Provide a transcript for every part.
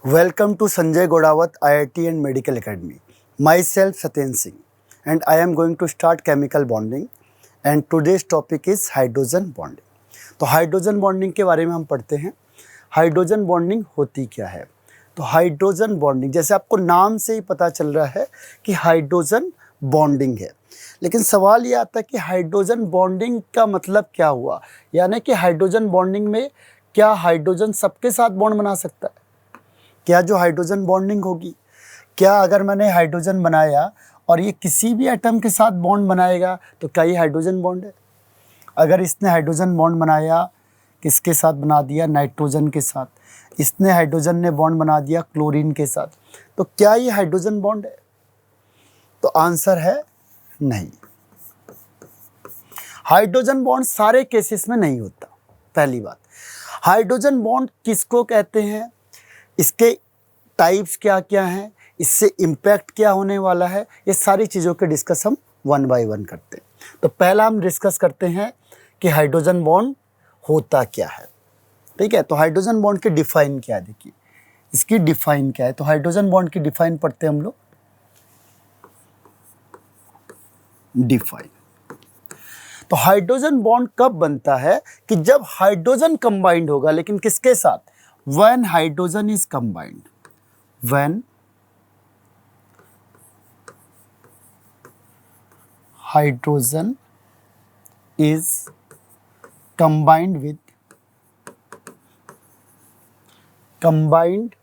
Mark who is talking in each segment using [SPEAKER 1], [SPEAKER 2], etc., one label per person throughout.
[SPEAKER 1] Welcome to Sanjay Godawat IIT and Medical Academy. Myself Satyen Singh and I am going to start chemical bonding and today's topic is hydrogen bonding. तो hydrogen bonding के बारे में हम पढ़ते हैं। Hydrogen bonding होती क्या है? तो हाइड्रोजन बॉन्डिंग जैसे आपको नाम से ही पता चल रहा है कि हाइड्रोजन बॉन्डिंग है, लेकिन सवाल ये आता है कि हाइड्रोजन बॉन्डिंग का मतलब क्या हुआ, यानी कि हाइड्रोजन बॉन्डिंग में क्या हाइड्रोजन सबके साथ बॉन्ड बना सकता है? क्या जो हाइड्रोजन बॉन्डिंग होगी, क्या अगर मैंने हाइड्रोजन बनाया और ये किसी भी एटम के साथ बॉन्ड बनाएगा तो क्या ये हाइड्रोजन बॉन्ड है? अगर इसने हाइड्रोजन बॉन्ड बनाया, किसके साथ बना दिया? नाइट्रोजन के साथ। इसने हाइड्रोजन ने बॉन्ड बना दिया क्लोरीन के साथ, तो क्या ये हाइड्रोजन बॉन्ड है? तो आंसर है नहीं। हाइड्रोजन बॉन्ड सारे केसेस में नहीं होता। पहली बात, हाइड्रोजन बॉन्ड किसको कहते हैं, इसके टाइप्स क्या क्या हैं, इससे इम्पैक्ट क्या होने वाला है, ये सारी चीज़ों के डिस्कस हम वन बाय वन करते हैं। तो पहला हम डिस्कस करते हैं कि हाइड्रोजन बॉन्ड होता क्या है। ठीक है, तो हाइड्रोजन बॉन्ड की डिफाइन क्या है, देखिए इसकी डिफाइन क्या है। तो हाइड्रोजन बॉन्ड की डिफाइन पढ़ते हैं हम लोग। डिफाइन, तो हाइड्रोजन बॉन्ड कब बनता है कि जब हाइड्रोजन कंबाइंड होगा, लेकिन किसके साथ? When hydrogen is combined, when hydrogen is combined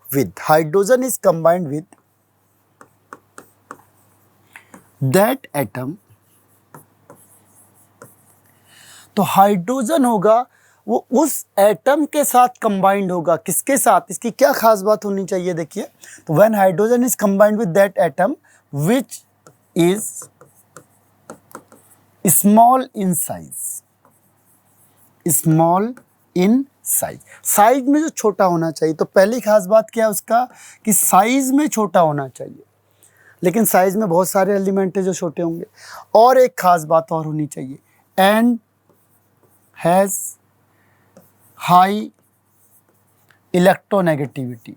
[SPEAKER 1] with hydrogen is combined with that atom, तो हाइड्रोजन होगा वो उस एटम के साथ कंबाइंड होगा। किसके साथ? इसकी क्या खास बात होनी चाहिए, देखिए। तो when hydrogen is combined with that atom which is small in size, small in size, size में जो छोटा होना चाहिए। तो पहली खास बात क्या है उसका कि साइज में छोटा होना चाहिए, लेकिन साइज में बहुत सारे एलिमेंट है जो छोटे होंगे। और एक खास बात और होनी चाहिए, एंड हैज हाई इलेक्ट्रोनेगेटिविटी,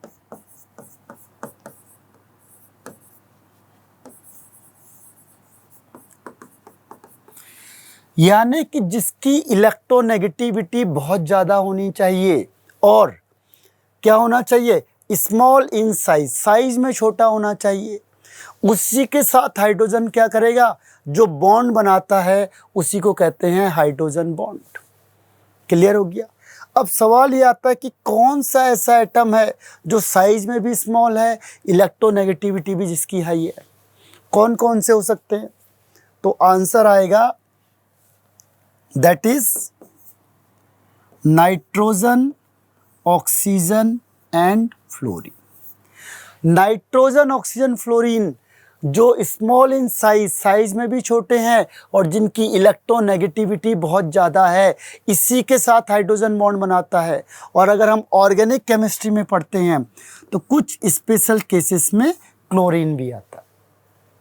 [SPEAKER 1] यानी कि जिसकी इलेक्ट्रोनेगेटिविटी बहुत ज़्यादा होनी चाहिए। और क्या होना चाहिए? स्मॉल इन साइज, साइज में छोटा होना चाहिए। उसी के साथ हाइड्रोजन क्या करेगा? जो बॉन्ड बनाता है उसी को कहते हैं हाइड्रोजन बॉन्ड। क्लियर हो गया? अब सवाल ये आता है कि कौन सा ऐसा एटम है जो साइज में भी स्मॉल है, इलेक्ट्रोनेगेटिविटी भी जिसकी हाई है? कौन कौन से हो सकते हैं? तो आंसर आएगा that is nitrogen, oxygen and fluorine. Nitrogen, oxygen, fluorine जो स्मॉल इन साइज, साइज में भी छोटे हैं और जिनकी इलेक्ट्रोनेगेटिविटी बहुत ज़्यादा है, इसी के साथ हाइड्रोजन बॉन्ड बनाता है। और अगर हम ऑर्गेनिक केमिस्ट्री में पढ़ते हैं तो कुछ स्पेशल केसेस में क्लोरीन भी आता है।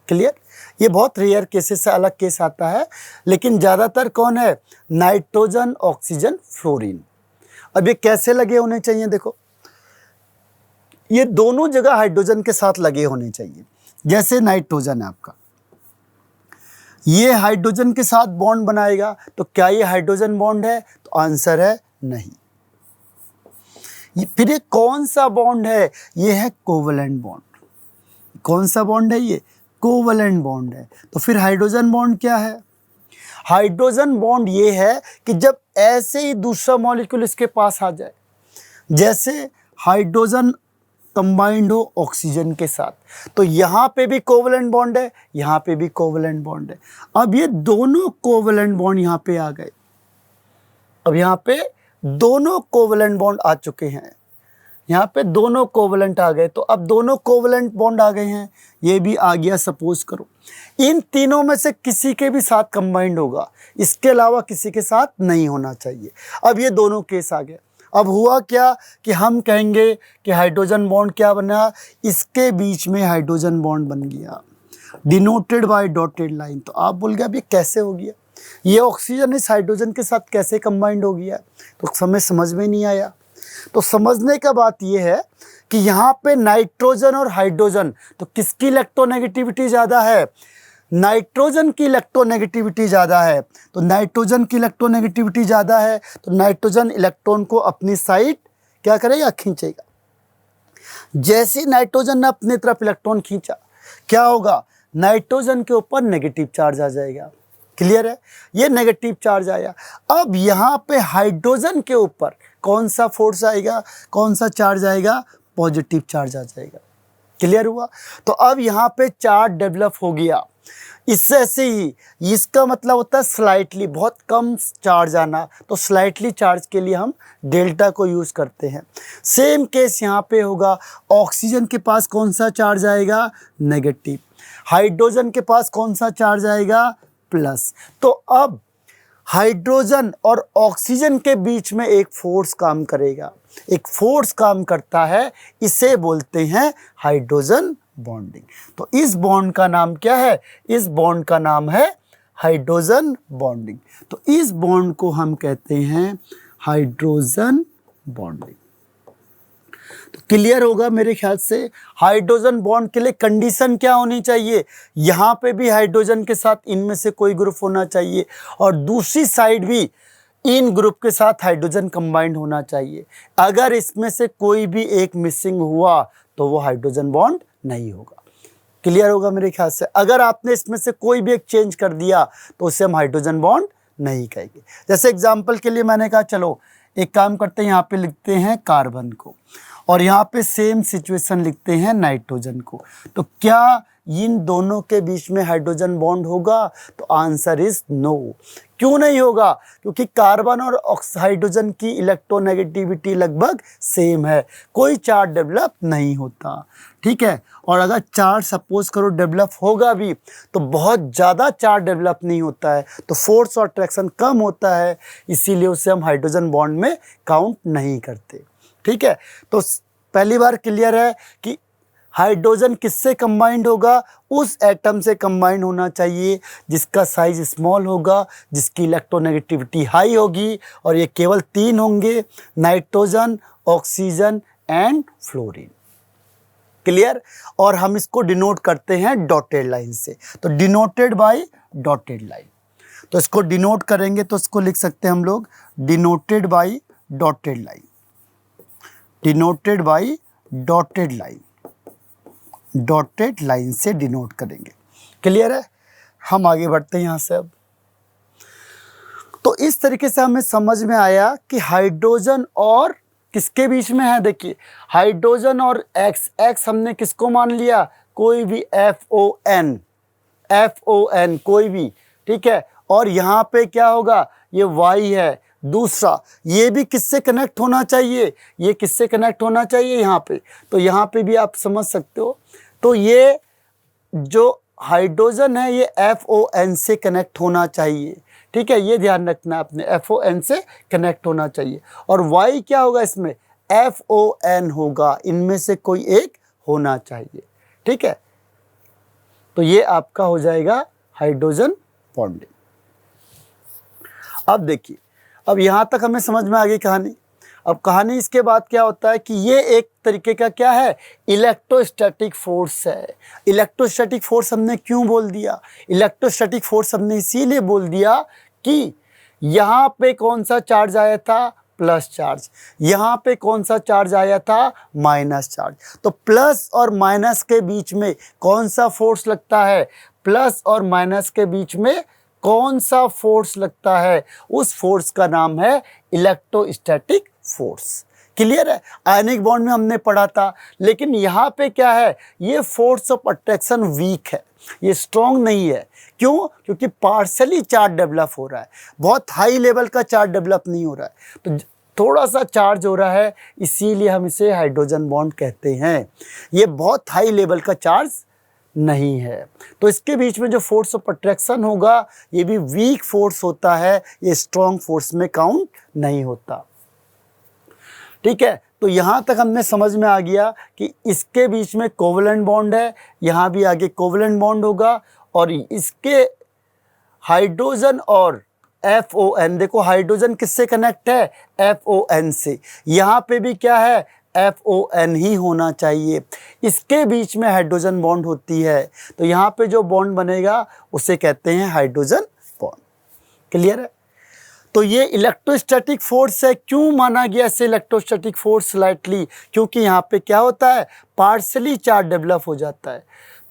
[SPEAKER 1] क्लियर? ये बहुत रेयर केसेस से अलग केस आता है, लेकिन ज़्यादातर कौन है? Nitrogen, oxygen, fluorine. अब ये कैसे लगे होने चाहिए? देखो, ये दोनों जगह हाइड्रोजन के साथ लगे होने चाहिए। जैसे नाइट्रोजन है आपका, ये हाइड्रोजन के साथ बॉन्ड बनाएगा, तो क्या ये हाइड्रोजन बॉन्ड है? तो आंसर है नहीं। फिर ये कौन सा बॉन्ड है? ये है कोवलेंट बॉन्ड। कौन सा बॉन्ड है? ये कोवलेंट बॉन्ड है। तो फिर हाइड्रोजन बॉन्ड क्या है? हाइड्रोजन बॉन्ड ये है कि जब ऐसे ही दूसरा मॉलिक्यूल इसके पास आ जाए, जैसे हाइड्रोजन कंबाइंड हो ऑक्सीजन के साथ, तो यहाँ पे भी कोवलेंट बॉन्ड है, यहाँ पे भी कोवलेंट बॉन्ड है। अब ये दोनों कोवलेंट बॉन्ड यहाँ पे आ गए। अब यहाँ पे दोनों कोवलेंट बॉन्ड आ चुके हैं, यहाँ पे दोनों कोवलेंट आ गए। तो अब दोनों कोवलेंट बॉन्ड आ गए हैं, ये भी आ गया। सपोज करो इन तीनों में से किसी के भी साथ कंबाइंड होगा, इसके अलावा किसी के साथ नहीं होना चाहिए। अब ये दोनों केस आ गए। अब हुआ क्या कि हम कहेंगे कि हाइड्रोजन बॉन्ड क्या बना? इसके बीच में हाइड्रोजन बॉन्ड बन गया, डिनोटेड बाय डॉटेड लाइन। तो आप बोल गए अब ये कैसे हो गया? ये ऑक्सीजन इस हाइड्रोजन के साथ कैसे कंबाइंड हो गया? तो समय समझ में नहीं आया। तो समझने का बात ये है कि यहाँ पे नाइट्रोजन और हाइड्रोजन, तो किसकी इलेक्ट्रोनेगेटिविटी ज़्यादा है? नाइट्रोजन की इलेक्ट्रोनेगेटिविटी ज़्यादा है। तो नाइट्रोजन की इलेक्ट्रोनेगेटिविटी ज़्यादा है तो नाइट्रोजन इलेक्ट्रॉन को अपनी साइड क्या करेगा? खींचेगा। जैसे ही नाइट्रोजन ने अपनी तरफ इलेक्ट्रॉन खींचा, क्या होगा? नाइट्रोजन के ऊपर नेगेटिव चार्ज आ जाएगा। क्लियर है? ये नेगेटिव चार्ज आया। अब यहाँ पे हाइड्रोजन के ऊपर कौन सा फोर्स आएगा, कौन सा चार्ज आएगा? पॉजिटिव चार्ज आ जाएगा। क्लियर हुआ? तो अब यहाँ पे चार्ज डेवलप हो गया। इससे से ही इसका मतलब होता है स्लाइटली, बहुत कम चार्ज आना। तो स्लाइटली चार्ज के लिए हम डेल्टा को यूज़ करते हैं। सेम केस यहाँ पे होगा। ऑक्सीजन के पास कौन सा चार्ज आएगा? नेगेटिव। हाइड्रोजन के पास कौन सा चार्ज आएगा? प्लस। तो अब हाइड्रोजन और ऑक्सीजन के बीच में एक फोर्स काम करेगा, एक फोर्स काम करता है, इसे बोलते हैं हाइड्रोजन बॉन्डिंग। तो इस बॉन्ड का नाम क्या है? इस बॉन्ड का नाम है हाइड्रोजन बॉन्डिंग। तो इस बॉन्ड को हम कहते हैं हाइड्रोजन बॉन्डिंग। तो क्लियर होगा मेरे ख्याल से। हाइड्रोजन बॉन्ड के लिए कंडीशन क्या होनी चाहिए? यहाँ पे भी हाइड्रोजन के साथ इनमें से कोई ग्रुप होना चाहिए और दूसरी साइड भी इन ग्रुप के साथ हाइड्रोजन कंबाइंड होना चाहिए। अगर इसमें से कोई भी एक मिसिंग हुआ तो वो हाइड्रोजन बॉन्ड नहीं होगा। क्लियर होगा मेरे ख्याल से। अगर आपने इसमें से कोई भी एक चेंज कर दिया तो उसे हम हाइड्रोजन बॉन्ड नहीं कहेंगे। जैसे एग्जांपल के लिए मैंने कहा चलो एक काम करते हैं, यहाँ पे लिखते हैं कार्बन को और यहाँ पे सेम सिचुएशन लिखते हैं नाइट्रोजन को। तो क्या इन दोनों के बीच में हाइड्रोजन बॉन्ड होगा? तो आंसर इज नो। क्यों नहीं होगा? क्योंकि कार्बन और हाइड्रोजन की इलेक्ट्रोनेगेटिविटी लगभग सेम है, कोई चार्ज डेवलप नहीं होता। ठीक है? और अगर चार्ज सपोज करो डेवलप होगा भी तो बहुत ज़्यादा चार्ज डेवलप नहीं होता है, तो फोर्स और अट्रैक्शन कम होता है, इसीलिए उसे हम हाइड्रोजन बॉन्ड में काउंट नहीं करते। ठीक है? तो पहली बार क्लियर है कि हाइड्रोजन किससे कंबाइंड होगा? उस एटम से कंबाइंड होना चाहिए जिसका साइज स्मॉल होगा, जिसकी इलेक्ट्रोनेगेटिविटी हाई होगी, और ये केवल 3 होंगे, nitrogen, oxygen and fluorine. Clear? और हम इसको डिनोट करते हैं डॉटेड लाइन से। तो डिनोटेड बाय डॉटेड लाइन। तो इसको डिनोट करेंगे तो इसको लिख सकते हैं हम लोग denoted by dotted line, denoted by dotted line, dotted line से डिनोट करेंगे। क्लियर है? हम आगे बढ़ते हैं यहाँ से। अब तो इस तरीके से हमें समझ में आया कि हाइड्रोजन और किसके बीच में है। देखिए हाइड्रोजन और एक्स, एक्स हमने किसको मान लिया? कोई भी FON, FON कोई भी। ठीक है? और यहाँ पे क्या होगा? ये Y है। दूसरा ये भी किससे कनेक्ट होना चाहिए? ये किससे कनेक्ट होना चाहिए? यहाँ पे। तो यहाँ पे भी आप समझ सकते हो। तो ये जो हाइड्रोजन है ये FON से कनेक्ट होना चाहिए। ठीक है? ये ध्यान रखना आपने, FON से कनेक्ट होना चाहिए। और Y क्या होगा इसमें? FON होगा। इनमें से कोई एक होना चाहिए। ठीक है? तो ये आपका हो जाएगा हाइड्रोजन बॉन्डिंग। अब देखिए, अब यहाँ तक हमें समझ में आ गई कहानी। अब कहानी इसके बाद क्या होता है कि ये एक तरीके का क्या है? इलेक्ट्रोस्टैटिक फोर्स है। इलेक्ट्रोस्टैटिक फोर्स हमने क्यों बोल दिया? इलेक्ट्रोस्टैटिक फोर्स हमने इसीलिए बोल दिया कि यहाँ पे कौन सा चार्ज आया था? Plus charge. यहाँ पे कौन सा चार्ज आया था? Minus charge. तो प्लस और माइनस के बीच में कौन सा फोर्स लगता है? प्लस और माइनस के बीच में कौन सा फोर्स लगता है? उस फोर्स का नाम है इलेक्ट्रोस्टैटिक फोर्स। क्लियर है? आयनिक बॉन्ड में हमने पढ़ा था, लेकिन यहाँ पे क्या है? ये फोर्स ऑफ अट्रैक्शन वीक है, ये स्ट्रॉन्ग नहीं है। क्यों? क्योंकि पार्शली चार्ज डेवलप हो रहा है, बहुत हाई लेवल का चार्ज डेवलप नहीं हो रहा है, तो थोड़ा सा चार्ज हो रहा है, इसीलिए हम इसे हाइड्रोजन बॉन्ड कहते हैं। ये बहुत हाई लेवल का चार्ज नहीं है। तो इसके बीच में जो फोर्स ऑफ अट्रैक्शन होगा ये भी वीक फोर्स होता है, ये स्ट्रॉन्ग फोर्स में काउंट नहीं होता। ठीक है? तो यहाँ तक हमने समझ में आ गया कि इसके बीच में कोवलेंट बॉन्ड है, यहाँ भी आगे कोवलेंट बॉन्ड होगा, और इसके हाइड्रोजन और FON, देखो हाइड्रोजन किससे कनेक्ट है? FON से। यहाँ पे भी क्या है? FON ही होना चाहिए। इसके बीच में हाइड्रोजन बॉन्ड होती है, तो यहाँ पे जो बॉन्ड बनेगा उसे कहते हैं हाइड्रोजन बॉन्ड। क्लियर है? तो ये इलेक्ट्रोस्टैटिक फोर्स है। क्यों माना गया इसे इलेक्ट्रोस्टैटिक फोर्स स्लाइटली? क्योंकि यहाँ पे क्या होता है, पार्शली चार्ज डेवलप हो जाता है,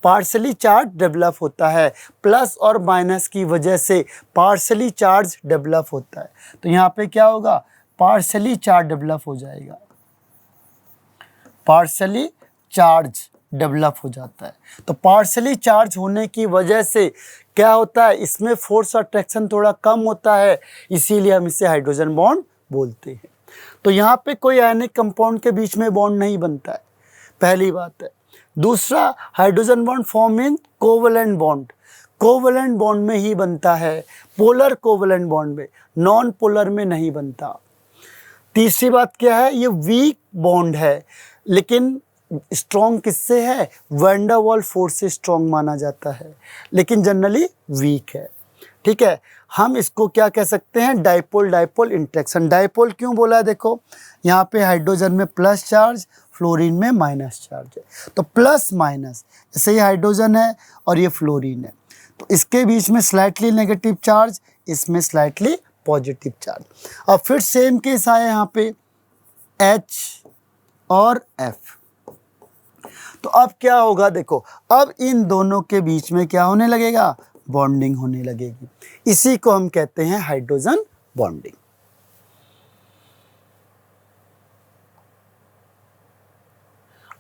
[SPEAKER 1] पार्शली चार्ज डेवलप होता है, प्लस और माइनस की वजह से पार्शली चार्ज डेवलप होता है। तो यहाँ पे क्या होगा, पार्शली चार्ज डेवलप हो जाएगा, पार्शली चार्ज डेवलप हो जाता है। तो पार्शली चार्ज होने की वजह से क्या होता है, इसमें फोर्स और अट्रैक्शन थोड़ा कम होता है, इसीलिए हम इसे हाइड्रोजन बॉन्ड बोलते हैं। तो यहाँ पे कोई आयनिक कंपाउंड के बीच में बॉन्ड नहीं बनता है, पहली बात है। दूसरा, hydrogen bond form in covalent bond, covalent bond में ही बनता है, पोलर कोवलेंट बॉन्ड में, नॉन पोलर में नहीं बनता। तीसरी बात क्या है, ये वीक बॉन्ड है, लेकिन स्ट्रॉन्ग किससे है, वैन डर वाल्स फोर्स से स्ट्रॉन्ग माना जाता है, लेकिन जनरली वीक है। ठीक है, हम इसको क्या कह सकते हैं, डाइपोल डाइपोल इंटरेक्शन। डाइपोल क्यों बोला है, देखो यहाँ पे हाइड्रोजन में प्लस चार्ज, फ्लोरीन में माइनस चार्ज है, तो प्लस माइनस, जैसे ये हाइड्रोजन है और ये फ्लोरीन है, तो इसके बीच में स्लाइटली नेगेटिव चार्ज, इसमें स्लाइटली पॉजिटिव चार्ज। अब फिर सेम केस आया यहाँ पे H और F। तो अब क्या होगा, देखो अब इन दोनों के बीच में क्या होने लगेगा, बॉन्डिंग होने लगेगी। इसी को हम कहते हैं हाइड्रोजन बॉन्डिंग।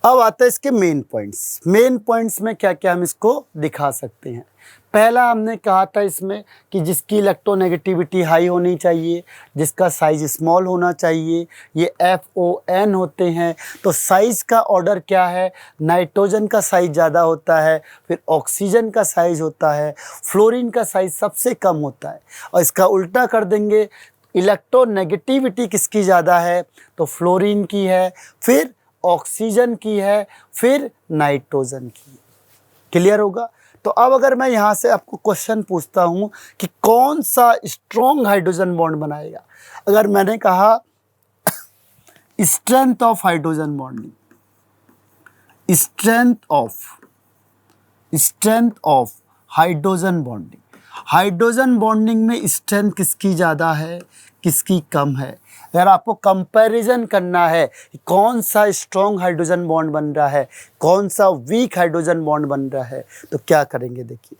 [SPEAKER 1] अब आता है इसके मेन पॉइंट्स। मेन पॉइंट्स में क्या क्या हम इसको दिखा सकते हैं। पहला हमने कहा था इसमें कि जिसकी इलेक्ट्रोनेगेटिविटी हाई होनी चाहिए, जिसका साइज स्मॉल होना चाहिए, ये FON होते हैं। तो साइज का ऑर्डर क्या है, नाइट्रोजन का साइज ज़्यादा होता है, फिर ऑक्सीजन का साइज होता है, फ्लोरीन का साइज सबसे कम होता है। और इसका उल्टा कर देंगे, इलेक्ट्रोनेगेटिविटी किसकी ज़्यादा है, तो फ्लोरीन की है, फिर ऑक्सीजन की है, फिर नाइट्रोजन की। क्लियर होगा? तो अब अगर मैं यहाँ से आपको क्वेश्चन पूछता हूँ कि कौन सा स्ट्रॉन्ग हाइड्रोजन बॉन्ड बनाएगा, अगर मैंने कहा strength of hydrogen bonding, strength of hydrogen bonding, hydrogen bonding में स्ट्रेंथ किसकी ज़्यादा है, किसकी कम है। अगर आपको कंपैरिजन करना है कि कौन सा स्ट्रॉन्ग हाइड्रोजन बॉन्ड बन रहा है, कौन सा वीक हाइड्रोजन बॉन्ड बन रहा है, तो क्या करेंगे, देखिए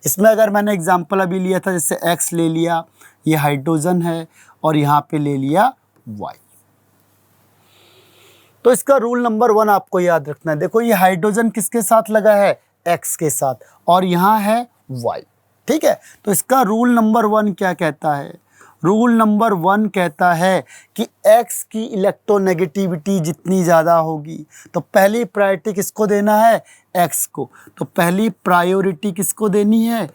[SPEAKER 1] इसमें अगर मैंने एग्जांपल अभी लिया था, जैसे X ले लिया, ये हाइड्रोजन है, और यहाँ पे ले लिया Y। तो इसका रूल नंबर 1 आपको याद रखना है। देखो ये हाइड्रोजन किसके साथ लगा है, X के साथ, और यहाँ है Y। ठीक है, तो इसका रूल नंबर 1 क्या कहता है, रूल नंबर 1 कहता है कि X की इलेक्ट्रोनेगेटिविटी जितनी ज़्यादा होगी, तो पहली प्रायोरिटी किसको देना है, X को। तो पहली प्रायोरिटी किसको देनी है,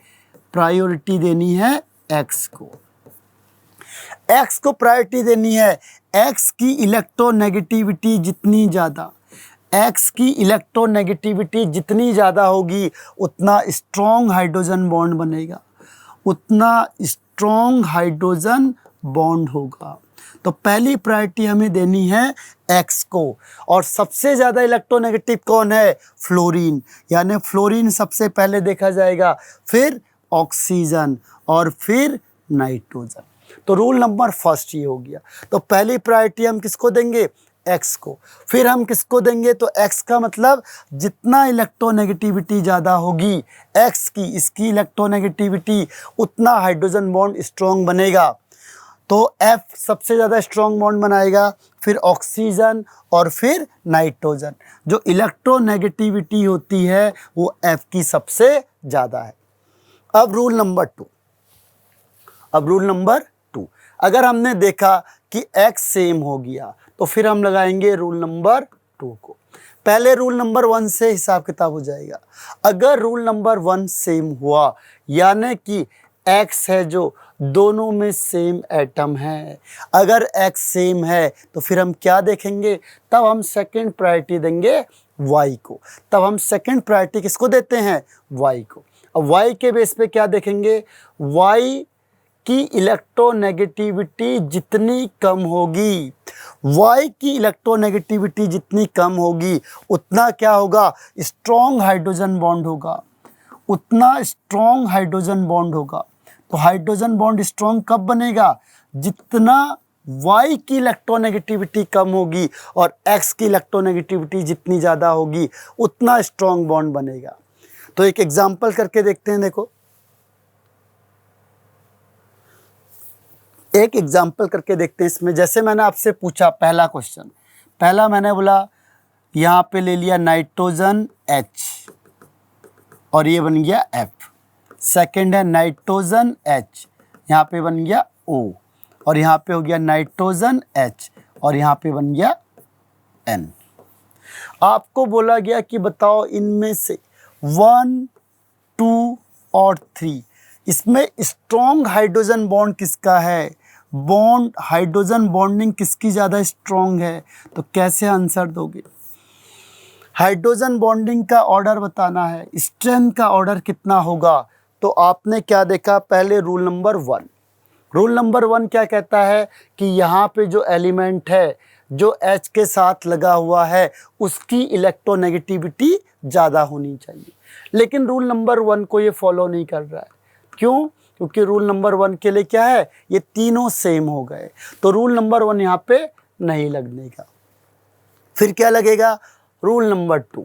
[SPEAKER 1] प्रायोरिटी देनी है X को, X को प्रायोरिटी देनी है। X की इलेक्ट्रोनेगेटिविटी जितनी ज़्यादा, X की इलेक्ट्रोनेगेटिविटी जितनी ज़्यादा होगी, उतना स्ट्रॉन्ग हाइड्रोजन बॉन्ड बनेगा, उतना स्ट्रॉन्ग हाइड्रोजन बॉन्ड होगा। तो पहली प्रायोरिटी हमें देनी है X को। और सबसे ज़्यादा इलेक्ट्रोनेगेटिव कौन है, फ्लोरीन, यानी फ्लोरीन सबसे पहले देखा जाएगा, फिर ऑक्सीजन और फिर नाइट्रोजन। तो रूल नंबर 1 ये हो गया। तो पहली प्रायोरिटी हम किसको देंगे, X को। फिर हम किसको देंगे, तो X का मतलब जितना इलेक्ट्रोनेगेटिविटी ज़्यादा होगी X की, इसकी इलेक्ट्रोनेगेटिविटी, उतना हाइड्रोजन बॉन्ड स्ट्रॉन्ग बनेगा। तो F सबसे ज़्यादा स्ट्रॉन्ग बॉन्ड बनाएगा, फिर ऑक्सीजन और फिर नाइट्रोजन। जो इलेक्ट्रोनेगेटिविटी होती है वो F की सबसे ज़्यादा है। अब रूल नंबर 2, अगर हमने देखा कि X सेम हो गया, तो फिर हम लगाएंगे रूल नंबर 2 को। पहले रूल नंबर 1 से हिसाब किताब हो जाएगा। अगर रूल नंबर 1 सेम हुआ, यानी कि X है जो, दोनों में सेम एटम है, अगर X सेम है तो फिर हम क्या देखेंगे, तब हम सेकंड प्रायोरिटी देंगे Y को। तब हम सेकंड प्रायोरिटी किसको देते हैं, Y को। अब Y के बेस पे क्या देखेंगे, Y इसकी इलेक्ट्रोनेगेटिविटी जितनी कम होगी, Y की इलेक्ट्रोनेगेटिविटी जितनी कम होगी, उतना क्या होगा, स्ट्रॉन्ग हाइड्रोजन बॉन्ड होगा, उतना स्ट्रॉन्ग हाइड्रोजन बॉन्ड होगा। तो हाइड्रोजन बॉन्ड स्ट्रॉन्ग कब बनेगा, जितना Y की इलेक्ट्रोनेगेटिविटी कम होगी और X की इलेक्ट्रोनेगेटिविटी जितनी ज़्यादा होगी, उतना स्ट्रॉन्ग बॉन्ड बनेगा। तो एक एग्जाम्पल करके देखते हैं। देखो, एक एग्जाम्पल करके देखते हैं इसमें। जैसे मैंने आपसे पूछा पहला क्वेश्चन, पहला मैंने बोला यहाँ पे ले लिया नाइट्रोजन H और ये बन गया F। सेकंड है नाइट्रोजन H, यहाँ पे बन गया O और यहाँ पे हो गया नाइट्रोजन H और यहाँ पे बन गया N। आपको बोला गया कि बताओ इनमें से 1, 2 और 3 इसमें स्ट्रॉन्ग हाइड्रोजन बॉन्ड किसका है, बॉन्ड हाइड्रोजन बॉन्डिंग किसकी ज़्यादा स्ट्रॉन्ग है। तो कैसे आंसर दोगे, हाइड्रोजन बॉन्डिंग का ऑर्डर बताना है, स्ट्रेंथ का ऑर्डर कितना होगा। तो आपने क्या देखा, पहले रूल नंबर 1, रूल नंबर 1 क्या कहता है कि यहाँ पे जो एलिमेंट है जो H के साथ लगा हुआ है उसकी इलेक्ट्रोनेगेटिविटी ज़्यादा होनी चाहिए। लेकिन रूल नंबर 1 को ये फॉलो नहीं कर रहा है। क्यों, क्योंकि रूल नंबर 1 के लिए क्या है, ये तीनों सेम हो गए, तो रूल नंबर 1 यहाँ पे नहीं लगने का। फिर क्या लगेगा, रूल नंबर 2।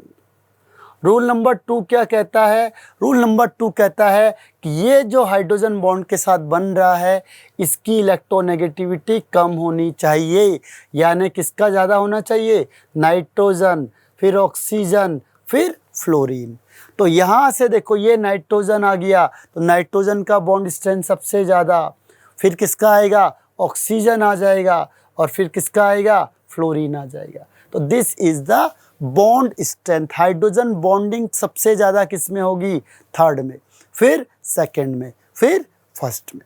[SPEAKER 1] रूल नंबर 2 क्या कहता है, रूल नंबर 2 कहता है कि ये जो हाइड्रोजन बॉन्ड के साथ बन रहा है इसकी इलेक्ट्रोनेगेटिविटी कम होनी चाहिए, यानी किसका ज़्यादा होना चाहिए, नाइट्रोजन, फिर ऑक्सीजन, फिर फ्लोरीन। तो यहाँ से देखो ये नाइट्रोजन आ गया, तो नाइट्रोजन का बॉन्ड स्ट्रेंथ सबसे ज़्यादा, फिर किसका आएगा, ऑक्सीजन आ जाएगा और फिर किसका आएगा, फ्लोरीन आ जाएगा। तो this is the bond strength. Hydrogen bonding सबसे ज़्यादा किस में होगी, थर्ड में, फिर सेकंड में, फिर फर्स्ट में।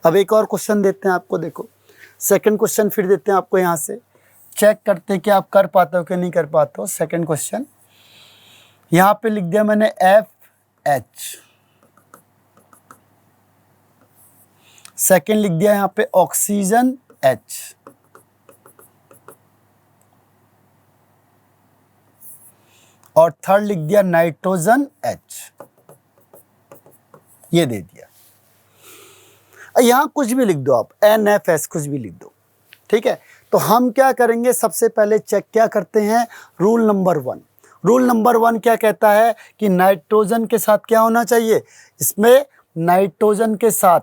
[SPEAKER 1] अब एक और क्वेश्चन देते हैं आपको। देखो सेकंड क्वेश्चन फिर देते हैं आपको, यहाँ से चेक करते हैं कि आप कर पाते हो कि नहीं कर पाते हो। सेकंड क्वेश्चन यहाँ पे लिख दिया मैंने FH, सेकंड लिख दिया यहाँ पे ऑक्सीजन H, और थर्ड लिख दिया नाइट्रोजन H, ये दे दिया। यहां कुछ भी लिख दो आप, NFS कुछ भी लिख दो, ठीक है। तो हम क्या करेंगे, सबसे पहले चेक क्या करते हैं, रूल नंबर 1। रूल नंबर 1 क्या कहता है कि नाइट्रोजन के साथ क्या होना चाहिए, इसमें नाइट्रोजन के साथ,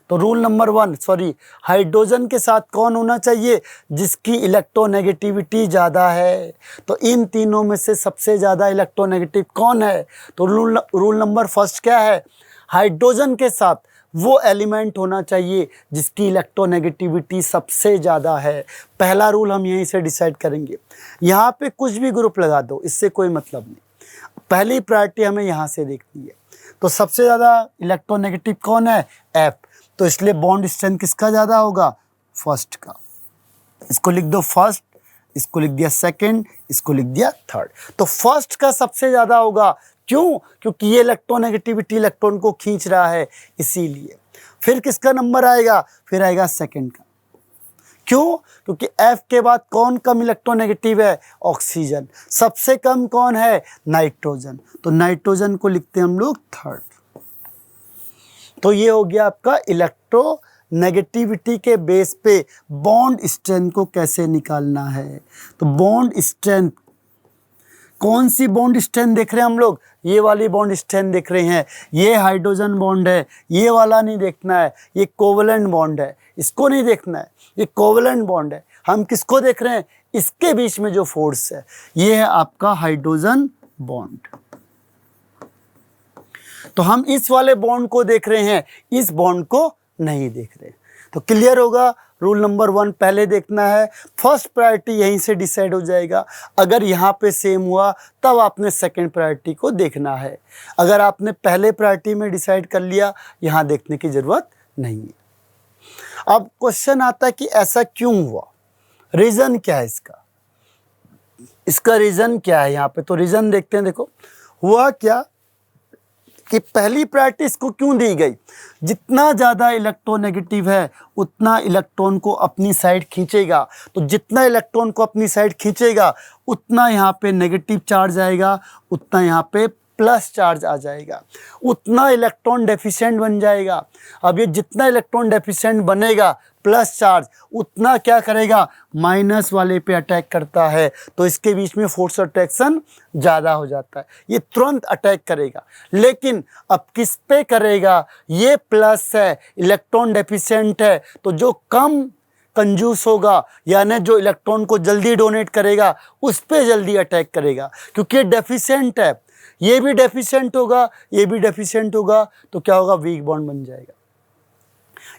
[SPEAKER 1] तो रूल नंबर 1 हाइड्रोजन के साथ कौन होना चाहिए, जिसकी इलेक्ट्रोनेगेटिविटी ज़्यादा है। तो इन तीनों में से सबसे ज़्यादा इलेक्ट्रोनेगेटिव कौन है, तो रूल नंबर 1 क्या है, हाइड्रोजन के साथ वो एलिमेंट होना चाहिए जिसकी इलेक्ट्रोनेगेटिविटी सबसे ज़्यादा है। पहला रूल हम यहीं से डिसाइड करेंगे। यहाँ पे कुछ भी ग्रुप लगा दो, इससे कोई मतलब नहीं, पहली प्रायोरिटी हमें यहाँ से देखनी है। तो सबसे ज़्यादा इलेक्ट्रोनेगेटिव कौन है, F, तो इसलिए बॉन्ड स्ट्रेंथ किसका ज़्यादा होगा, फर्स्ट का। इसको लिख दो फर्स्ट, इसको लिख दिया सेकंड, इसको लिख दिया थर्ड। तो फर्स्ट का सबसे ज़्यादा होगा, क्यों, क्योंकि ये इलेक्ट्रोनेगेटिविटी इलेक्ट्रॉन को खींच रहा है, इसीलिए। फिर किसका नंबर आएगा, फिर आएगा सेकंड का। क्यों, क्योंकि F के बाद कौन कम इलेक्ट्रोनेगेटिव है, ऑक्सीजन। सबसे कम कौन है, नाइट्रोजन, तो नाइट्रोजन को लिखते हैं हम लोग थर्ड। तो ये हो गया आपका इलेक्ट्रोनेगेटिविटी के बेस पे बॉन्ड स्ट्रेंथ को कैसे निकालना है। तो बॉन्ड स्ट्रेंथ, कौन सी बॉन्ड स्ट्रेंथ देख रहे हैं हम लोग, ये वाली बॉन्ड स्ट्रेंथ देख रहे हैं। ये हाइड्रोजन बॉन्ड है, ये वाला नहीं देखना है, ये कोवलेंट बॉन्ड है, इसको नहीं देखना है, ये कोवलेंट बॉन्ड है। हम किसको देख रहे हैं, इसके बीच में जो फोर्स है, ये है आपका हाइड्रोजन बॉन्ड। तो हम इस वाले बॉन्ड को देख रहे हैं, इस बॉन्ड को नहीं देख रहे। तो क्लियर होगा, रूल नंबर 1 पहले देखना है, फर्स्ट प्रायोरिटी यहीं से डिसाइड हो जाएगा। अगर यहाँ पे सेम हुआ तब आपने सेकंड प्रायोरिटी को देखना है। अगर आपने पहले प्रायोरिटी में डिसाइड कर लिया, यहाँ देखने की ज़रूरत नहीं है। अब क्वेश्चन आता है कि ऐसा क्यों हुआ, रीज़न क्या है इसका, इसका रीज़न क्या है यहाँ पे। तो रीज़न देखते हैं। देखो हुआ क्या कि पहली प्रायोरिटी इसको क्यों दी गई, जितना ज़्यादा इलेक्ट्रोनेगेटिव है उतना इलेक्ट्रॉन को अपनी साइड खींचेगा, तो जितना इलेक्ट्रॉन को अपनी साइड खींचेगा उतना यहाँ पे नेगेटिव चार्ज आएगा, उतना यहाँ पे प्लस चार्ज आ जाएगा, उतना इलेक्ट्रॉन डेफिशिएंट बन जाएगा। अब ये जितना इलेक्ट्रॉन डेफिशिएंट बनेगा प्लस चार्ज उतना क्या करेगा, माइनस वाले पे अटैक करता है, तो इसके बीच में फोर्स अट्रैक्शन ज़्यादा हो जाता है, ये तुरंत अटैक करेगा। लेकिन अब किस पे करेगा, ये प्लस है, इलेक्ट्रॉन डेफिशिएंट है, तो जो कम कंजूस होगा यानी जो इलेक्ट्रॉन को जल्दी डोनेट करेगा उस पे जल्दी अटैक करेगा, क्योंकि ये डेफिशिएंट है, ये भी डेफिशिएंट होगा, ये भी डेफिशिएंट होगा, तो क्या होगा, वीक बॉन्ड बन जाएगा।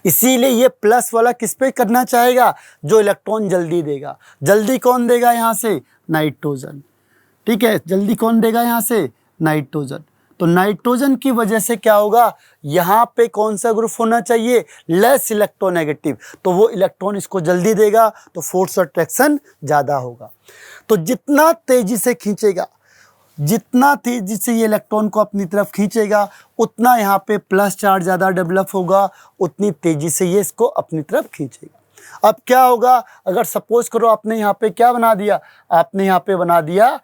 [SPEAKER 1] इसीलिए ये प्लस वाला किस पे करना चाहेगा, जो इलेक्ट्रॉन जल्दी देगा। जल्दी कौन देगा यहाँ से, नाइट्रोजन, ठीक है, जल्दी कौन देगा यहाँ से, नाइट्रोजन। तो नाइट्रोजन की वजह से क्या होगा, यहाँ पे कौन सा ग्रुप होना चाहिए, लेस इलेक्ट्रोनेगेटिव, तो वो इलेक्ट्रॉन इसको जल्दी देगा, तो फोर्स अट्रैक्शन ज़्यादा होगा। तो जितना तेजी से खींचेगा, जितना तेजी से ये इलेक्ट्रॉन को अपनी तरफ खींचेगा उतना यहाँ पे प्लस चार्ज ज़्यादा डेवलप होगा, उतनी तेजी से ये इसको अपनी तरफ खींचेगा। अब क्या होगा, अगर सपोज करो आपने यहाँ पे क्या बना दिया, आपने यहाँ पे बना दिया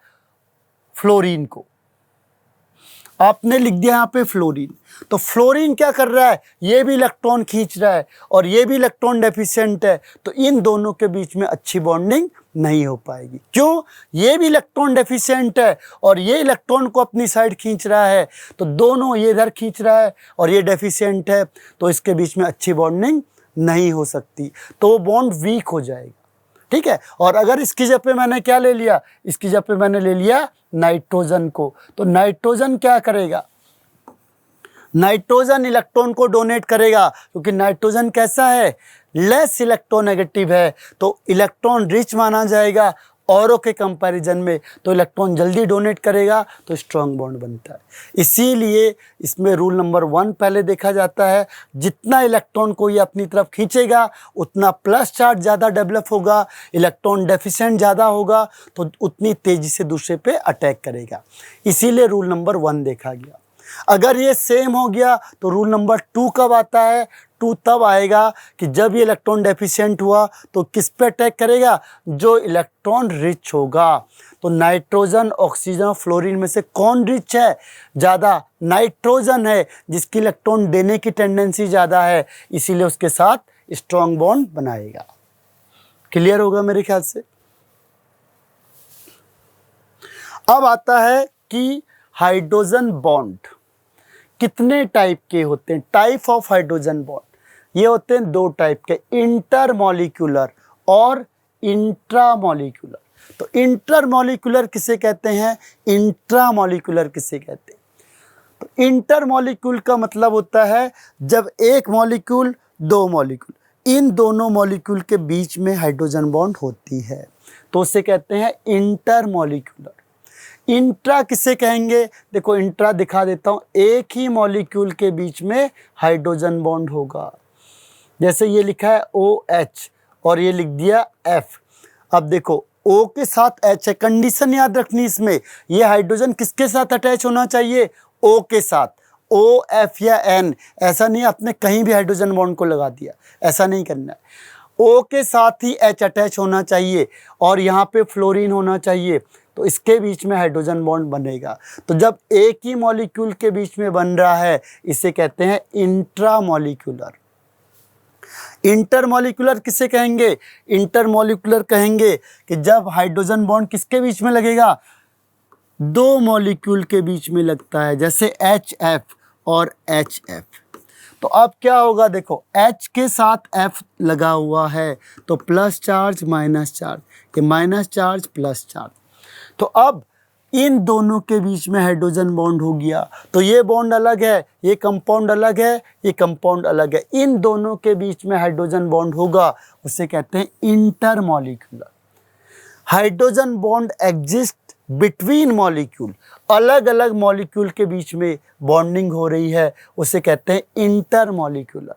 [SPEAKER 1] फ्लोरीन को, आपने लिख दिया यहाँ पे फ्लोरीन, तो फ्लोरीन क्या कर रहा है, ये भी इलेक्ट्रॉन खींच रहा है और ये भी इलेक्ट्रॉन डेफिशिएंट है, तो इन दोनों के बीच में अच्छी बॉन्डिंग नहीं हो पाएगी। क्यों, ये भी इलेक्ट्रॉन डेफिशिएंट है और ये इलेक्ट्रॉन को अपनी साइड खींच रहा है, तो दोनों, ये इधर खींच रहा है और ये डेफिशिएंट है, तो इसके बीच में अच्छी बॉन्डिंग नहीं हो सकती, तो वो बॉन्ड वीक हो जाएगा, ठीक है। और अगर इसकी जगह पे मैंने क्या ले लिया, इसकी जगह पे मैंने ले लिया नाइट्रोजन को, तो नाइट्रोजन क्या करेगा, नाइट्रोजन इलेक्ट्रॉन को डोनेट करेगा, क्योंकि नाइट्रोजन कैसा है, लेस इलेक्ट्रोनेगेटिव है, तो इलेक्ट्रॉन रिच माना जाएगा औरों के कंपैरिजन में, तो इलेक्ट्रॉन जल्दी डोनेट करेगा, तो स्ट्रॉन्ग बॉन्ड बनता है। इसीलिए इसमें रूल नंबर 1 पहले देखा जाता है, जितना इलेक्ट्रॉन को ये अपनी तरफ खींचेगा उतना प्लस चार्ज ज़्यादा डेवलप होगा, इलेक्ट्रॉन डेफिशिएंट ज़्यादा होगा, तो उतनी तेज़ी से दूसरे पे अटैक करेगा। इसीलिए रूल नंबर 1 देखा गया। अगर ये सेम हो गया तो रूल नंबर 2 कब आता है, 2 तब आएगा कि जब ये इलेक्ट्रॉन डेफिशिएंट हुआ तो किस पे अटैक करेगा, जो इलेक्ट्रॉन रिच होगा। तो नाइट्रोजन, ऑक्सीजन और फ्लोरीन में से कौन रिच है ज़्यादा, नाइट्रोजन है, जिसकी इलेक्ट्रॉन देने की टेंडेंसी ज़्यादा है, इसीलिए उसके साथ स्ट्रॉन्ग बॉन्ड बनाएगा। क्लियर होगा मेरे ख्याल से। अब आता है कि हाइड्रोजन बॉन्ड कितने टाइप के होते हैं, टाइप ऑफ हाइड्रोजन बॉन्ड। ये होते हैं 2 टाइप के, इंटरमॉलिक्यूलर और इंट्रामॉलिक्यूलर। तो इंटरमॉलिक्यूलर किसे कहते हैं, इंट्रामॉलिक्यूलर किसे कहते हैं। तो इंटरमॉलिक्यूल का मतलब होता है जब एक मॉलिक्यूल, 2 मॉलिक्यूल, इन दोनों मॉलिक्यूल के बीच में हाइड्रोजन बॉन्ड होती है, तो उसे कहते हैं इंटरमॉलिक्यूलर। इंट्रा किसे कहेंगे, देखो इंट्रा दिखा देता हूँ, एक ही मॉलिक्यूल के बीच में हाइड्रोजन बॉन्ड होगा। जैसे ये लिखा है OH और ये लिख दिया F। अब देखो O के साथ H है, कंडीशन याद रखनी इसमें, ये हाइड्रोजन किसके साथ अटैच होना चाहिए, O के साथ, O, F या N। ऐसा नहीं आपने कहीं भी हाइड्रोजन बॉन्ड को लगा दिया, ऐसा नहीं करना है। O के साथ ही H अटैच होना चाहिए और यहाँ पे फ्लोरीन होना चाहिए, तो इसके बीच में हाइड्रोजन बॉन्ड बनेगा। तो जब एक ही मॉलिक्यूल के बीच में बन रहा है इसे कहते हैं इंट्रामॉलिक्यूलर। इंटरमॉलिक्यूलर किसे कहेंगे, इंटरमॉलिक्यूलर कहेंगे कि जब हाइड्रोजन बॉन्ड किसके बीच में लगेगा, 2 मॉलिक्यूल के बीच में लगता है, जैसे HF और HF। तो अब क्या होगा, देखो H के साथ F लगा हुआ है तो प्लस चार्ज माइनस चार्ज, ये माइनस चार्ज प्लस चार्ज। तो अब इन दोनों के बीच में हाइड्रोजन बॉन्ड हो गया, तो ये बॉन्ड अलग है, ये कंपाउंड अलग है, ये कंपाउंड अलग है, इन दोनों के बीच में हाइड्रोजन बॉन्ड होगा, उसे कहते हैं intermolecular. Hydrogen bond exist between molecule, अलग अलग मॉलिक्यूल के बीच में बॉन्डिंग हो रही है, उसे कहते हैं इंटरमॉलिक्यूलर।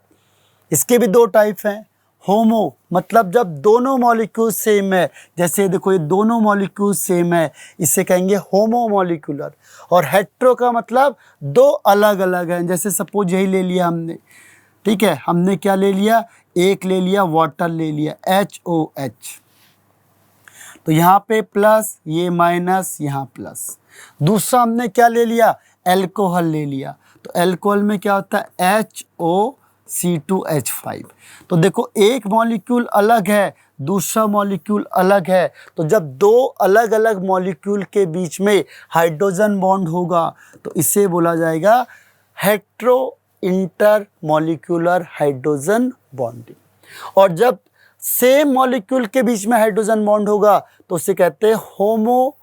[SPEAKER 1] इसके भी 2 टाइप हैं, होमो मतलब जब दोनों मॉलिक्यूल सेम है, जैसे देखो ये दोनों मॉलिक्यूल सेम है, इसे कहेंगे होमो मॉलिक्यूलर। और हेट्रो का मतलब दो अलग अलग हैं, जैसे सपोज यही ले लिया हमने, ठीक है, हमने क्या ले लिया, एक ले लिया वाटर ले लिया HOH, तो यहाँ पे प्लस, ये माइनस, यहाँ प्लस। दूसरा हमने क्या ले लिया, एल्कोहल ले लिया, तो एल्कोहल में क्या होता है HOC2H5। तो देखो एक मॉलिक्यूल अलग है, दूसरा मॉलिक्यूल अलग है, तो जब दो अलग अलग मॉलिक्यूल के बीच में हाइड्रोजन बॉन्ड होगा तो इसे बोला जाएगा hetero inter molecular hydrogen bonding. और जब सेम मॉलिक्यूल के बीच में हाइड्रोजन बॉन्ड होगा तो उसे कहते हैं होमो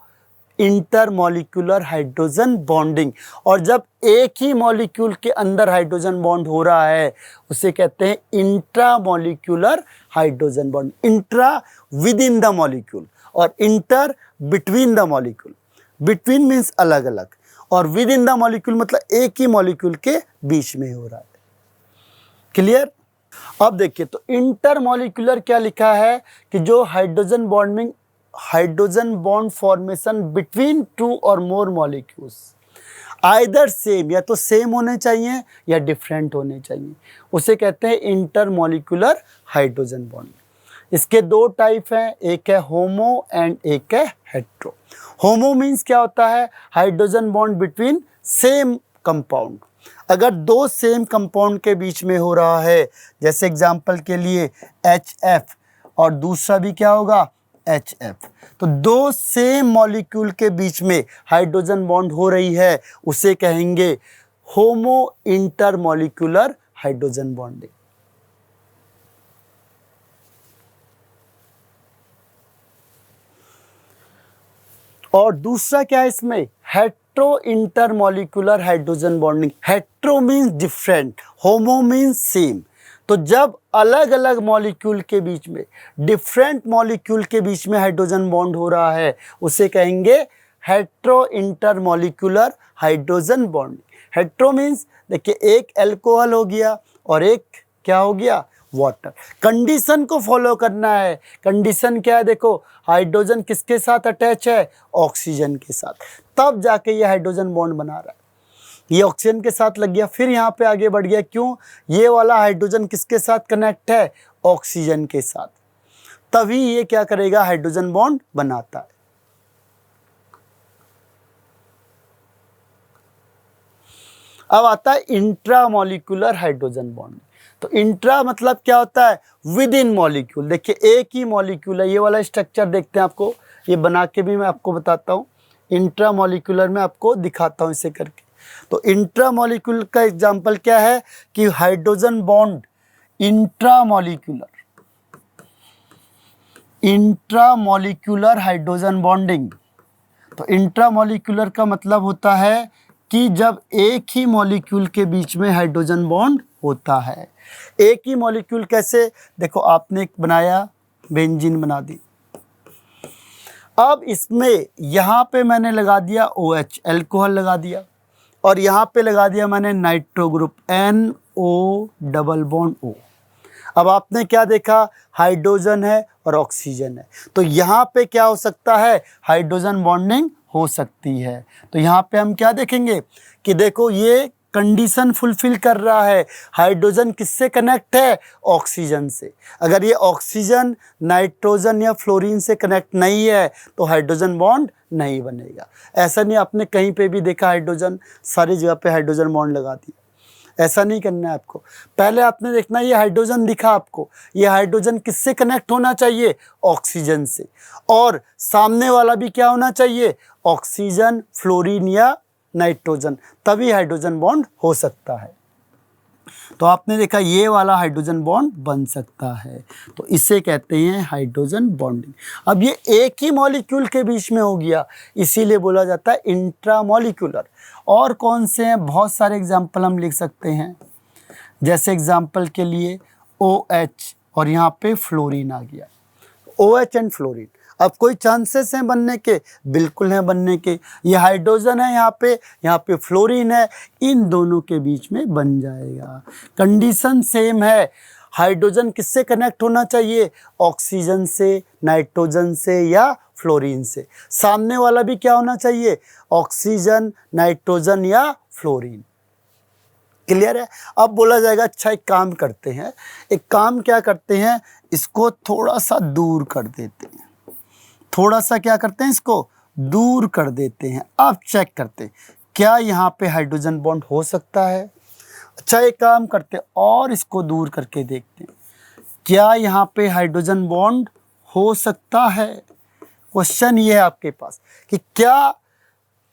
[SPEAKER 1] इंटर मॉलिक्यूलर हाइड्रोजन बॉन्डिंग। और जब एक ही मॉलिक्यूल के अंदर हाइड्रोजन बॉन्ड हो रहा है उसे कहते हैं intra molecular hydrogen bond. Intra within the molecule और inter between the molecule. Between means अलग अलग, और विद इन द मॉलिक्यूल मतलब एक ही मॉलिक्यूल के बीच में हो रहा है। क्लियर? अब देखिए, तो इंटर मॉलिक्यूलर क्या लिखा है कि जो hydrogen bond formation between two और मोर मॉलिक्यूल्स, आइदर सेम, या तो सेम होने चाहिए या डिफरेंट होने चाहिए, उसे कहते हैं इंटर मॉलिक्यूलर हाइड्रोजन बॉन्ड। इसके दो टाइप हैं, एक है होमो एंड एक है हेट्रो। होमो मीन्स क्या होता है, hydrogen bond between same compound. अगर दो सेम कंपाउंड के बीच में हो रहा है, जैसे एग्जांपल के लिए HF और दूसरा भी क्या होगा HF, तो दो सेम मॉलिक्यूल के बीच में हाइड्रोजन बॉन्ड हो रही है, उसे कहेंगे होमो इंटर मॉलिक्यूलर हाइड्रोजन बॉन्डिंग। और दूसरा क्या है इसमें, hetero inter molecular hydrogen bonding. Hetero means different, होमो मीन्स सेम। तो जब अलग अलग मॉलिक्यूल के बीच में, डिफरेंट मॉलिक्यूल के बीच में हाइड्रोजन बॉन्ड हो रहा है उसे कहेंगे hetero inter molecular hydrogen bonding. Hetero means देखिए, एक एल्कोहल हो गया और एक क्या हो गया, वाटर। कंडीशन को फॉलो करना है। कंडीशन क्या है, देखो हाइड्रोजन किसके साथ अटैच है, ऑक्सीजन के साथ, तब जाके ये हाइड्रोजन बॉन्ड बना रहा है। ये ऑक्सीजन के साथ लग गया, फिर यहाँ पे आगे बढ़ गया, क्यों, ये वाला हाइड्रोजन किसके साथ कनेक्ट है, ऑक्सीजन के साथ, तभी ये क्या करेगा, हाइड्रोजन बॉन्ड बनाता है। अब आता है इंट्रा मॉलिक्यूलर हाइड्रोजन बॉन्ड। तो इंट्रा मतलब क्या होता है, विद इन मॉलिक्यूल। देखिए एक ही मॉलिक्यूल है, ये वाला स्ट्रक्चर देखते हैं, आपको ये बना के भी मैं आपको बताता हूँ, इंट्रा मॉलिक्यूलर में आपको दिखाता हूँ इसे करके। तो इंट्रा मॉलिक्यूल का एग्जांपल क्या है कि hydrogen bond intra molecular hydrogen bonding. तो इंट्रा मॉलिक्यूलर का मतलब होता है कि जब एक ही मॉलिक्यूल के बीच में हाइड्रोजन बॉन्ड होता है। एक ही मॉलिक्यूल कैसे, देखो आपने एक बनाया, बेंजीन बना दी, अब इसमें यहाँ पे मैंने लगा दिया OH, एल्कोहल लगा दिया, और यहाँ पे लगा दिया मैंने nitro group NO double bond O। अब आपने क्या देखा, हाइड्रोजन है और ऑक्सीजन है, तो यहाँ पे क्या हो सकता है, हाइड्रोजन बॉन्डिंग हो सकती है। तो यहाँ पे हम क्या देखेंगे कि देखो ये कंडीशन फुलफिल कर रहा है, हाइड्रोजन किससे कनेक्ट है, ऑक्सीजन से। अगर ये ऑक्सीजन नाइट्रोजन या फ्लोरीन से कनेक्ट नहीं है तो हाइड्रोजन बॉन्ड नहीं बनेगा। ऐसा नहीं आपने कहीं पे भी देखा हाइड्रोजन, सारी जगह पे हाइड्रोजन बॉन्ड लगा दिया, ऐसा नहीं करना है आपको। पहले आपने देखना ये हाइड्रोजन दिखा आपको, ये हाइड्रोजन किससे कनेक्ट होना चाहिए, ऑक्सीजन से, और सामने वाला भी क्या होना चाहिए, ऑक्सीजन, फ्लोरीन या नाइट्रोजन, तभी हाइड्रोजन बॉन्ड हो सकता है। तो आपने देखा ये वाला हाइड्रोजन बॉन्ड बन सकता है, तो इसे कहते हैं हाइड्रोजन बॉन्डिंग। अब ये एक ही मॉलिक्यूल के बीच में हो गया, इसीलिए बोला जाता है इंट्रा मॉलिक्यूलर। और कौन से हैं, बहुत सारे एग्जाम्पल हम लिख सकते हैं, जैसे एग्जाम्पल के लिए OH और यहाँ पे फ्लोरीन आ गया, OH एंड फ्लोरीन। अब कोई चांसेस हैं बनने के, बिल्कुल हैं बनने के। ये हाइड्रोजन है यहाँ पे फ्लोरीन है, इन दोनों के बीच में बन जाएगा। कंडीशन सेम है, हाइड्रोजन किससे कनेक्ट होना चाहिए? ऑक्सीजन से, नाइट्रोजन से या फ्लोरीन से। सामने वाला भी क्या होना चाहिए? ऑक्सीजन, नाइट्रोजन या फ्लोरीन। क्लियर है? अब बोला जाएगा अच्छा एक काम करते हैं, एक काम क्या करते हैं, इसको थोड़ा सा दूर कर देते हैं, थोड़ा सा क्या करते हैं, इसको दूर कर देते हैं। अब चेक करते हैं क्या यहाँ पे हाइड्रोजन बॉन्ड हो सकता है। अच्छा एक काम करते हैं और इसको दूर करके देखते हैं, क्या यहाँ पे हाइड्रोजन बॉन्ड हो सकता है। क्वेश्चन ये है आपके पास कि क्या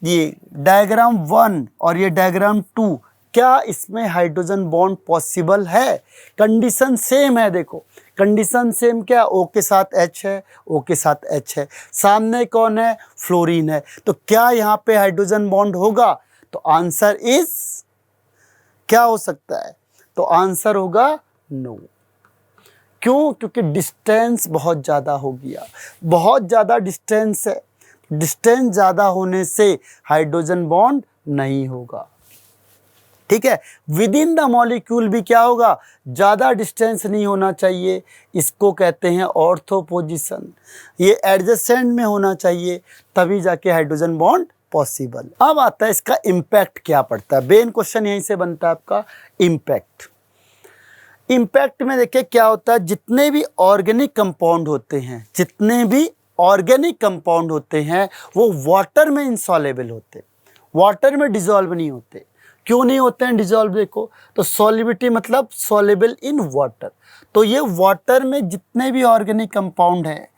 [SPEAKER 1] ये डायग्राम 1 और ये डायग्राम 2, क्या इसमें हाइड्रोजन बॉन्ड पॉसिबल है? कंडीशन सेम है, देखो कंडीशन सेम, क्या O के साथ H है, O के साथ H है, सामने कौन है? फ्लोरीन है। तो क्या यहाँ पे हाइड्रोजन बॉन्ड होगा? तो आंसर इज क्या हो सकता है? तो आंसर होगा नो। क्यों? क्योंकि डिस्टेंस बहुत ज़्यादा हो गया, बहुत ज़्यादा डिस्टेंस है, डिस्टेंस ज़्यादा होने से हाइड्रोजन बॉन्ड नहीं होगा। ठीक है, विद इन द मॉलिक्यूल भी क्या होगा? ज़्यादा डिस्टेंस नहीं होना चाहिए, इसको कहते हैं ऑर्थो पोजीशन। ये एडजेसेंट में होना चाहिए, तभी जाके हाइड्रोजन बॉन्ड पॉसिबल। अब आता है इसका इम्पैक्ट क्या पड़ता है। मेन क्वेश्चन यहीं से बनता है आपका, इम्पैक्ट। इम्पैक्ट में देखिए क्या होता है, जितने भी ऑर्गेनिक कंपाउंड होते हैं, जितने भी ऑर्गेनिक कंपाउंड होते हैं वो वाटर में इंसॉल्युबल होते, वाटर में डिसॉल्व नहीं होते। क्यों नहीं होते हैं डिसॉल्व? देखो तो सॉल्युबिलिटी मतलब सॉल्युबल इन वाटर। तो ये वाटर में जितने भी ऑर्गेनिक कंपाउंड है,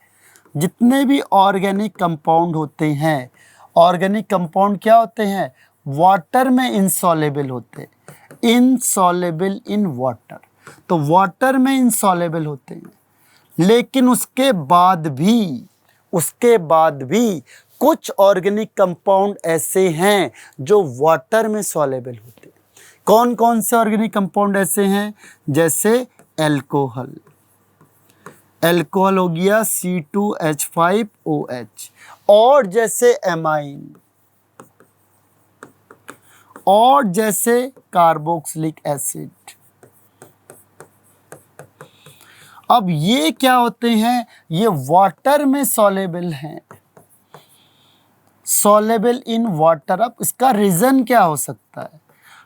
[SPEAKER 1] जितने भी ऑर्गेनिक कंपाउंड होते हैं, ऑर्गेनिक कंपाउंड क्या होते हैं? वाटर में इंसॉल्युबल होते, इनसॉल्युबल इन वाटर। तो वाटर में इंसॉल्युबल होते हैं, लेकिन उसके बाद भी कुछ ऑर्गेनिक कंपाउंड ऐसे हैं जो वाटर में सॉल्युबल होते हैं। कौन कौन से ऑर्गेनिक कंपाउंड ऐसे हैं? जैसे एल्कोहल, एल्कोहल हो गया C2H5OH, और जैसे एमाइन, और जैसे कार्बोक्सिलिक एसिड। अब ये क्या होते हैं? ये वाटर में सॉल्युबल हैं, सॉल्युबल इन वाटर। अब इसका रीजन क्या हो सकता है?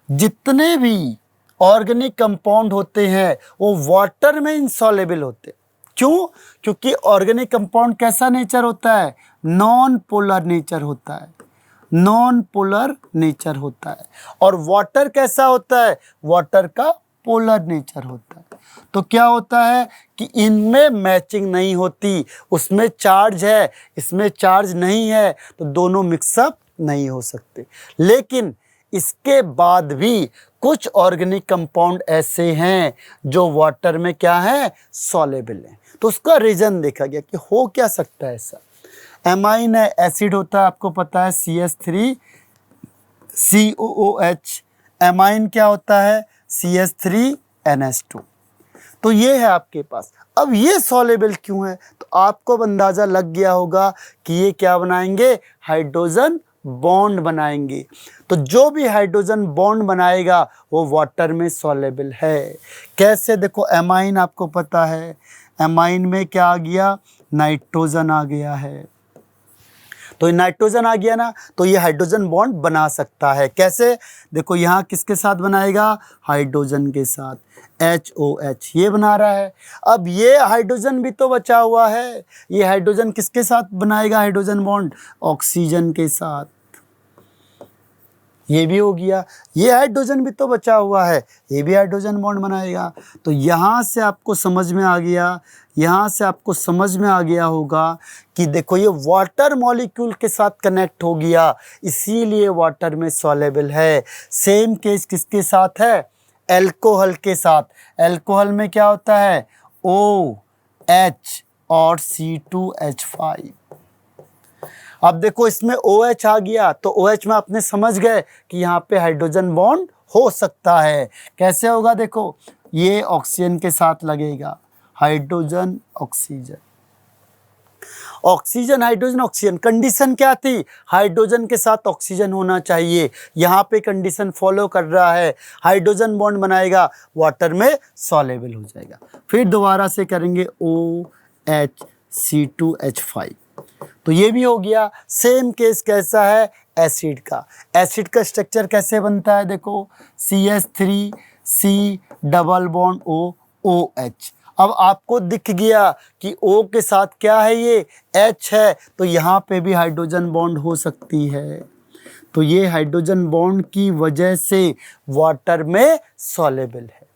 [SPEAKER 1] जितने भी ऑर्गेनिक कंपाउंड होते हैं वो वाटर में इनसॉल्युबल होते हैं। क्यों? क्योंकि ऑर्गेनिक कंपाउंड कैसा नेचर होता है? नॉन पोलर नेचर होता है, नॉन पोलर नेचर होता है। और वाटर कैसा होता है? वाटर का पोलर नेचर होता है। तो क्या होता है कि इनमें मैचिंग नहीं होती, उसमें चार्ज है, इसमें चार्ज नहीं है, तो दोनों मिक्सअप नहीं हो सकते। लेकिन इसके बाद भी कुछ ऑर्गेनिक कंपाउंड ऐसे हैं जो वाटर में क्या है? सॉल्युबल हैं। तो उसका रीजन देखा गया कि हो क्या सकता है ऐसा। एमाइन है, एसिड होता है, आपको पता है CH3COOH। एमाइन क्या होता है? CH3NH2। तो ये है आपके पास। अब ये सॉल्युबल क्यों है? तो आपको अंदाजा लग गया होगा कि ये क्या बनाएंगे? हाइड्रोजन बॉन्ड बनाएंगे। तो जो भी हाइड्रोजन बॉन्ड बनाएगा वो वाटर में सॉल्युबल है। कैसे? देखो एमाइन आपको पता है, एमाइन में क्या आ गया? नाइट्रोजन आ गया है। तो ये नाइट्रोजन आ गया ना, तो ये हाइड्रोजन बॉन्ड बना सकता है। कैसे? देखो यहाँ किसके साथ बनाएगा? हाइड्रोजन के साथ, HOH ये बना रहा है। अब ये हाइड्रोजन भी तो बचा हुआ है, ये हाइड्रोजन किसके साथ बनाएगा हाइड्रोजन बॉन्ड? ऑक्सीजन के साथ। ये भी हो गया, ये हाइड्रोजन भी तो बचा हुआ है, ये भी हाइड्रोजन बॉन्ड बनाएगा। तो यहाँ से आपको समझ में आ गया, यहाँ से आपको समझ में आ गया होगा कि देखो ये वाटर मॉलिक्यूल के साथ कनेक्ट हो गया, इसीलिए वाटर में सॉल्युबल है। सेम केस किसके साथ है? एल्कोहल के साथ। एल्कोहल में क्या होता है? OH और C2H5। अब देखो इसमें OH आ गया, तो OH में आपने समझ गए कि यहाँ पे हाइड्रोजन बॉन्ड हो सकता है। कैसे होगा? देखो ये ऑक्सीजन के साथ लगेगा, hydrogen oxygen, oxygen hydrogen oxygen, condition क्या थी, हाइड्रोजन के साथ ऑक्सीजन होना चाहिए, यहाँ पे कंडीशन फॉलो कर रहा है, हाइड्रोजन बॉन्ड बनाएगा, वाटर में सॉल्युबल हो जाएगा। फिर दोबारा से करेंगे OHC2H5, तो ये भी हो गया। सेम केस कैसा है, एसिड का। एसिड का स्ट्रक्चर कैसे बनता है, देखो CH3C डबल बॉन्ड OH। अब आपको दिख गया कि O के साथ क्या है, ये H है, तो यहाँ पे भी हाइड्रोजन बॉन्ड हो सकती है। तो ये हाइड्रोजन बॉन्ड की वजह से वाटर में सॉल्युबल है।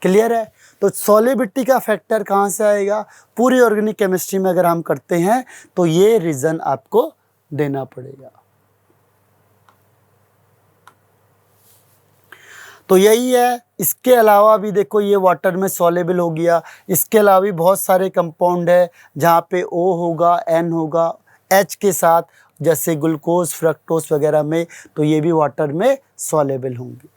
[SPEAKER 1] क्लियर है। तो सॉल्युबिलिटी का फैक्टर कहाँ से आएगा, पूरी ऑर्गेनिक केमिस्ट्री में अगर हम करते हैं तो ये रीजन आपको देना पड़ेगा। तो यही है। इसके अलावा भी देखो ये वाटर में सॉल्युबल हो गया। इसके अलावा भी बहुत सारे कंपाउंड है जहाँ पे O होगा, N होगा H के साथ, जैसे ग्लूकोज, फ्रक्टोज वगैरह में, तो ये भी वाटर में सॉल्युबल होंगे।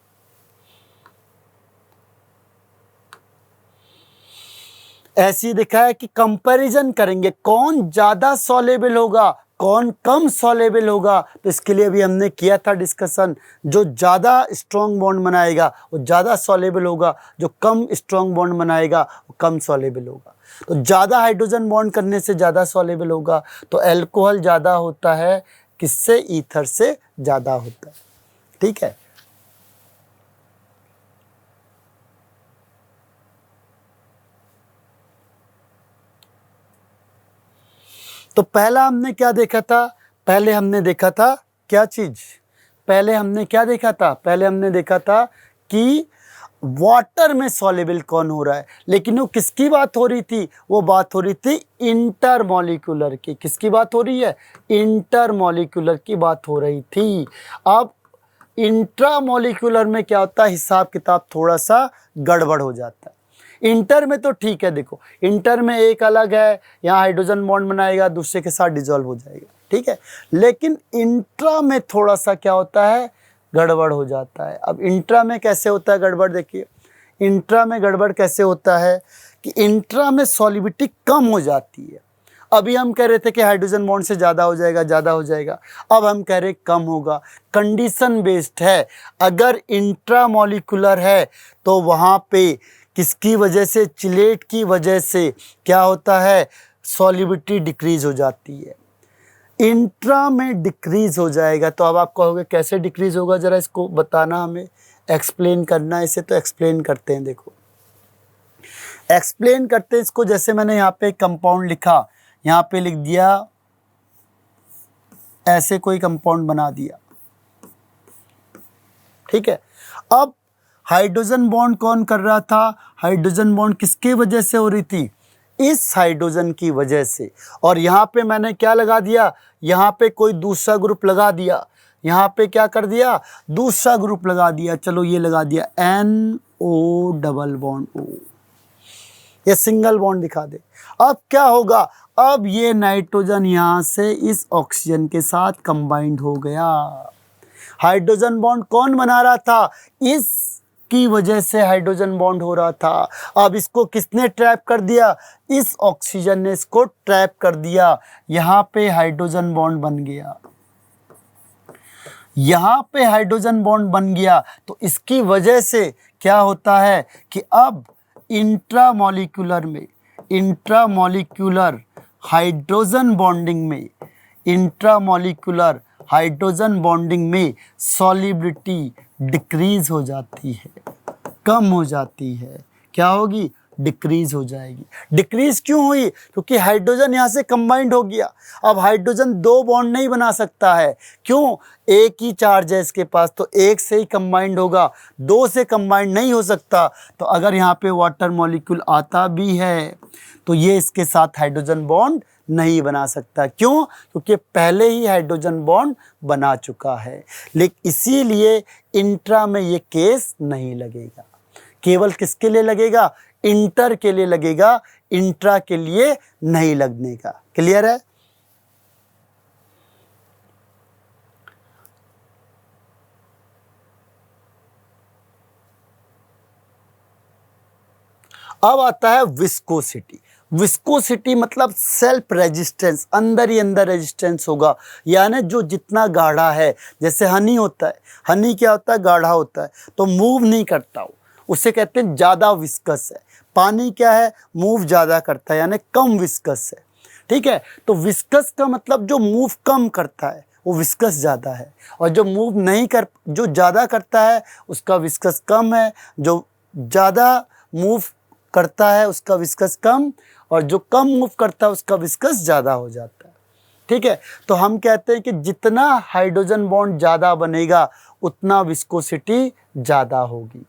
[SPEAKER 1] ऐसी दिखा है कि कंपैरिजन करेंगे कौन ज़्यादा सॉल्युबल होगा, कौन कम सॉल्युबल होगा। तो इसके लिए भी हमने किया था डिस्कशन, जो ज़्यादा स्ट्रॉन्ग बॉन्ड बनाएगा वो ज़्यादा सॉल्युबल होगा, जो कम स्ट्रॉन्ग बॉन्ड बनाएगा वो कम सॉल्युबल होगा। तो ज़्यादा हाइड्रोजन बॉन्ड करने से ज़्यादा सॉल्युबल होगा, तो अल्कोहल ज़्यादा होता है, किससे, ईथर से ज़्यादा होता है। ठीक है। तो पहला हमने क्या देखा था, पहले हमने देखा था क्या चीज, पहले हमने क्या देखा था, पहले हमने देखा था कि वाटर में सॉल्युबल कौन हो रहा है। लेकिन वो किसकी बात हो रही थी, वो बात हो रही थी इंटरमॉलिक्यूलर की। किसकी बात हो रही है, इंटरमॉलिक्यूलर की बात हो रही थी। अब इंट्रामॉलिक्यूलर में क्या होता है, हिसाब किताब थोड़ा सा गड़बड़ हो जाता है। इंटर में तो ठीक है, देखो इंटर में एक अलग है, यहाँ हाइड्रोजन बॉन्ड बनाएगा, दूसरे के साथ डिजॉल्व हो जाएगा, ठीक है। लेकिन इंट्रा में थोड़ा सा क्या होता है, गड़बड़ हो जाता है। अब इंट्रा में कैसे होता है गड़बड़, देखिए इंट्रा में गड़बड़ कैसे होता है कि इंट्रा में सॉल्युबिलिटी कम हो जाती है। अभी हम कह रहे थे कि हाइड्रोजन बॉन्ड से ज़्यादा हो जाएगा, ज़्यादा हो जाएगा, अब हम कह रहे कम होगा। कंडीशन बेस्ड है। अगर इंट्रामॉलिक्यूलर है तो वहाँ पे किसकी वजह से, चिलेट की वजह से क्या होता है, सॉल्युबिलिटी डिक्रीज हो जाती है। इंट्रा में डिक्रीज हो जाएगा। तो अब आप कहोगे कैसे डिक्रीज होगा, ज़रा इसको बताना, हमें एक्सप्लेन करना है इसे। तो एक्सप्लेन करते हैं, देखो एक्सप्लेन करते हैं इसको। जैसे मैंने यहाँ पे कंपाउंड लिखा, यहाँ पे लिख दिया, ऐसे कोई कंपाउंड बना दिया, ठीक है। अब हाइड्रोजन बॉन्ड कौन कर रहा था, हाइड्रोजन बॉन्ड किसकी वजह से हो रही थी, इस हाइड्रोजन की वजह से। और यहाँ पे मैंने क्या लगा दिया, यहाँ पे कोई दूसरा ग्रुप लगा दिया, यहाँ पे क्या कर दिया, दूसरा ग्रुप लगा दिया। चलो ये लगा दिया NO डबल बॉन्ड O, ये सिंगल बॉन्ड दिखा दे। अब क्या होगा, अब ये नाइट्रोजन यहाँ से इस ऑक्सीजन के साथ कंबाइंड हो गया। हाइड्रोजन बॉन्ड कौन बना रहा था, इसकी वजह से हाइड्रोजन बॉन्ड हो रहा था। अब इसको किसने ट्रैप कर दिया, इस ऑक्सीजन ने इसको ट्रैप कर दिया। यहाँ पे हाइड्रोजन बॉन्ड बन गया, यहाँ पे हाइड्रोजन बॉन्ड बन गया। तो इसकी वजह से क्या होता है कि अब इंट्रामॉलिक्यूलर में, इंट्रामॉलिक्यूलर हाइड्रोजन बॉन्डिंग में, इंट्रामॉलिक्यूलर हाइड्रोजन बॉन्डिंग में सॉल्युबिलिटी डिक्रीज हो जाती है, कम हो जाती है। क्या होगी, डिक्रीज हो जाएगी। डिक्रीज क्यों हुई, क्योंकि हाइड्रोजन यहाँ से कंबाइंड हो गया। अब हाइड्रोजन दो बॉन्ड नहीं बना सकता है, क्यों, एक ही चार्ज है इसके पास, तो एक से ही कंबाइंड होगा, दो से कंबाइंड नहीं हो सकता। तो अगर यहाँ पे वाटर मॉलिक्यूल आता भी है तो ये इसके साथ हाइड्रोजन बॉन्ड नहीं बना सकता। क्यों, क्योंकि पहले ही हाइड्रोजन बॉन्ड बना चुका है। लेकिन इसीलिए इंट्रा में ये केस नहीं लगेगा, केवल किसके लिए लगेगा, इंटर के लिए लगेगा, इंट्रा के लिए नहीं लगने का। क्लियर है। अब आता है विस्कोसिटी। विस्कोसिटी मतलब सेल्फ रेजिस्टेंस, अंदर ही अंदर रेजिस्टेंस होगा, यानी जो जितना गाढ़ा है, जैसे हनी होता है, हनी क्या होता है, गाढ़ा होता है तो मूव नहीं करता हो, उसे कहते हैं ज़्यादा विस्कस है। पानी क्या है, मूव ज़्यादा करता है यानी कम विस्कस है। ठीक है, तो विस्कस का मतलब जो मूव कम करता है वो विस्कस ज़्यादा है, और जो मूव नहीं कर, जो ज़्यादा करता है उसका विस्कस कम है, जो ज़्यादा मूव करता है उसका विस्कस कम, और जो कम मूव करता है उसका विस्कस ज़्यादा हो जाता है। ठीक है, तो हम कहते हैं कि जितना हाइड्रोजन बॉन्ड ज़्यादा बनेगा उतना विस्कोसिटी ज़्यादा होगी।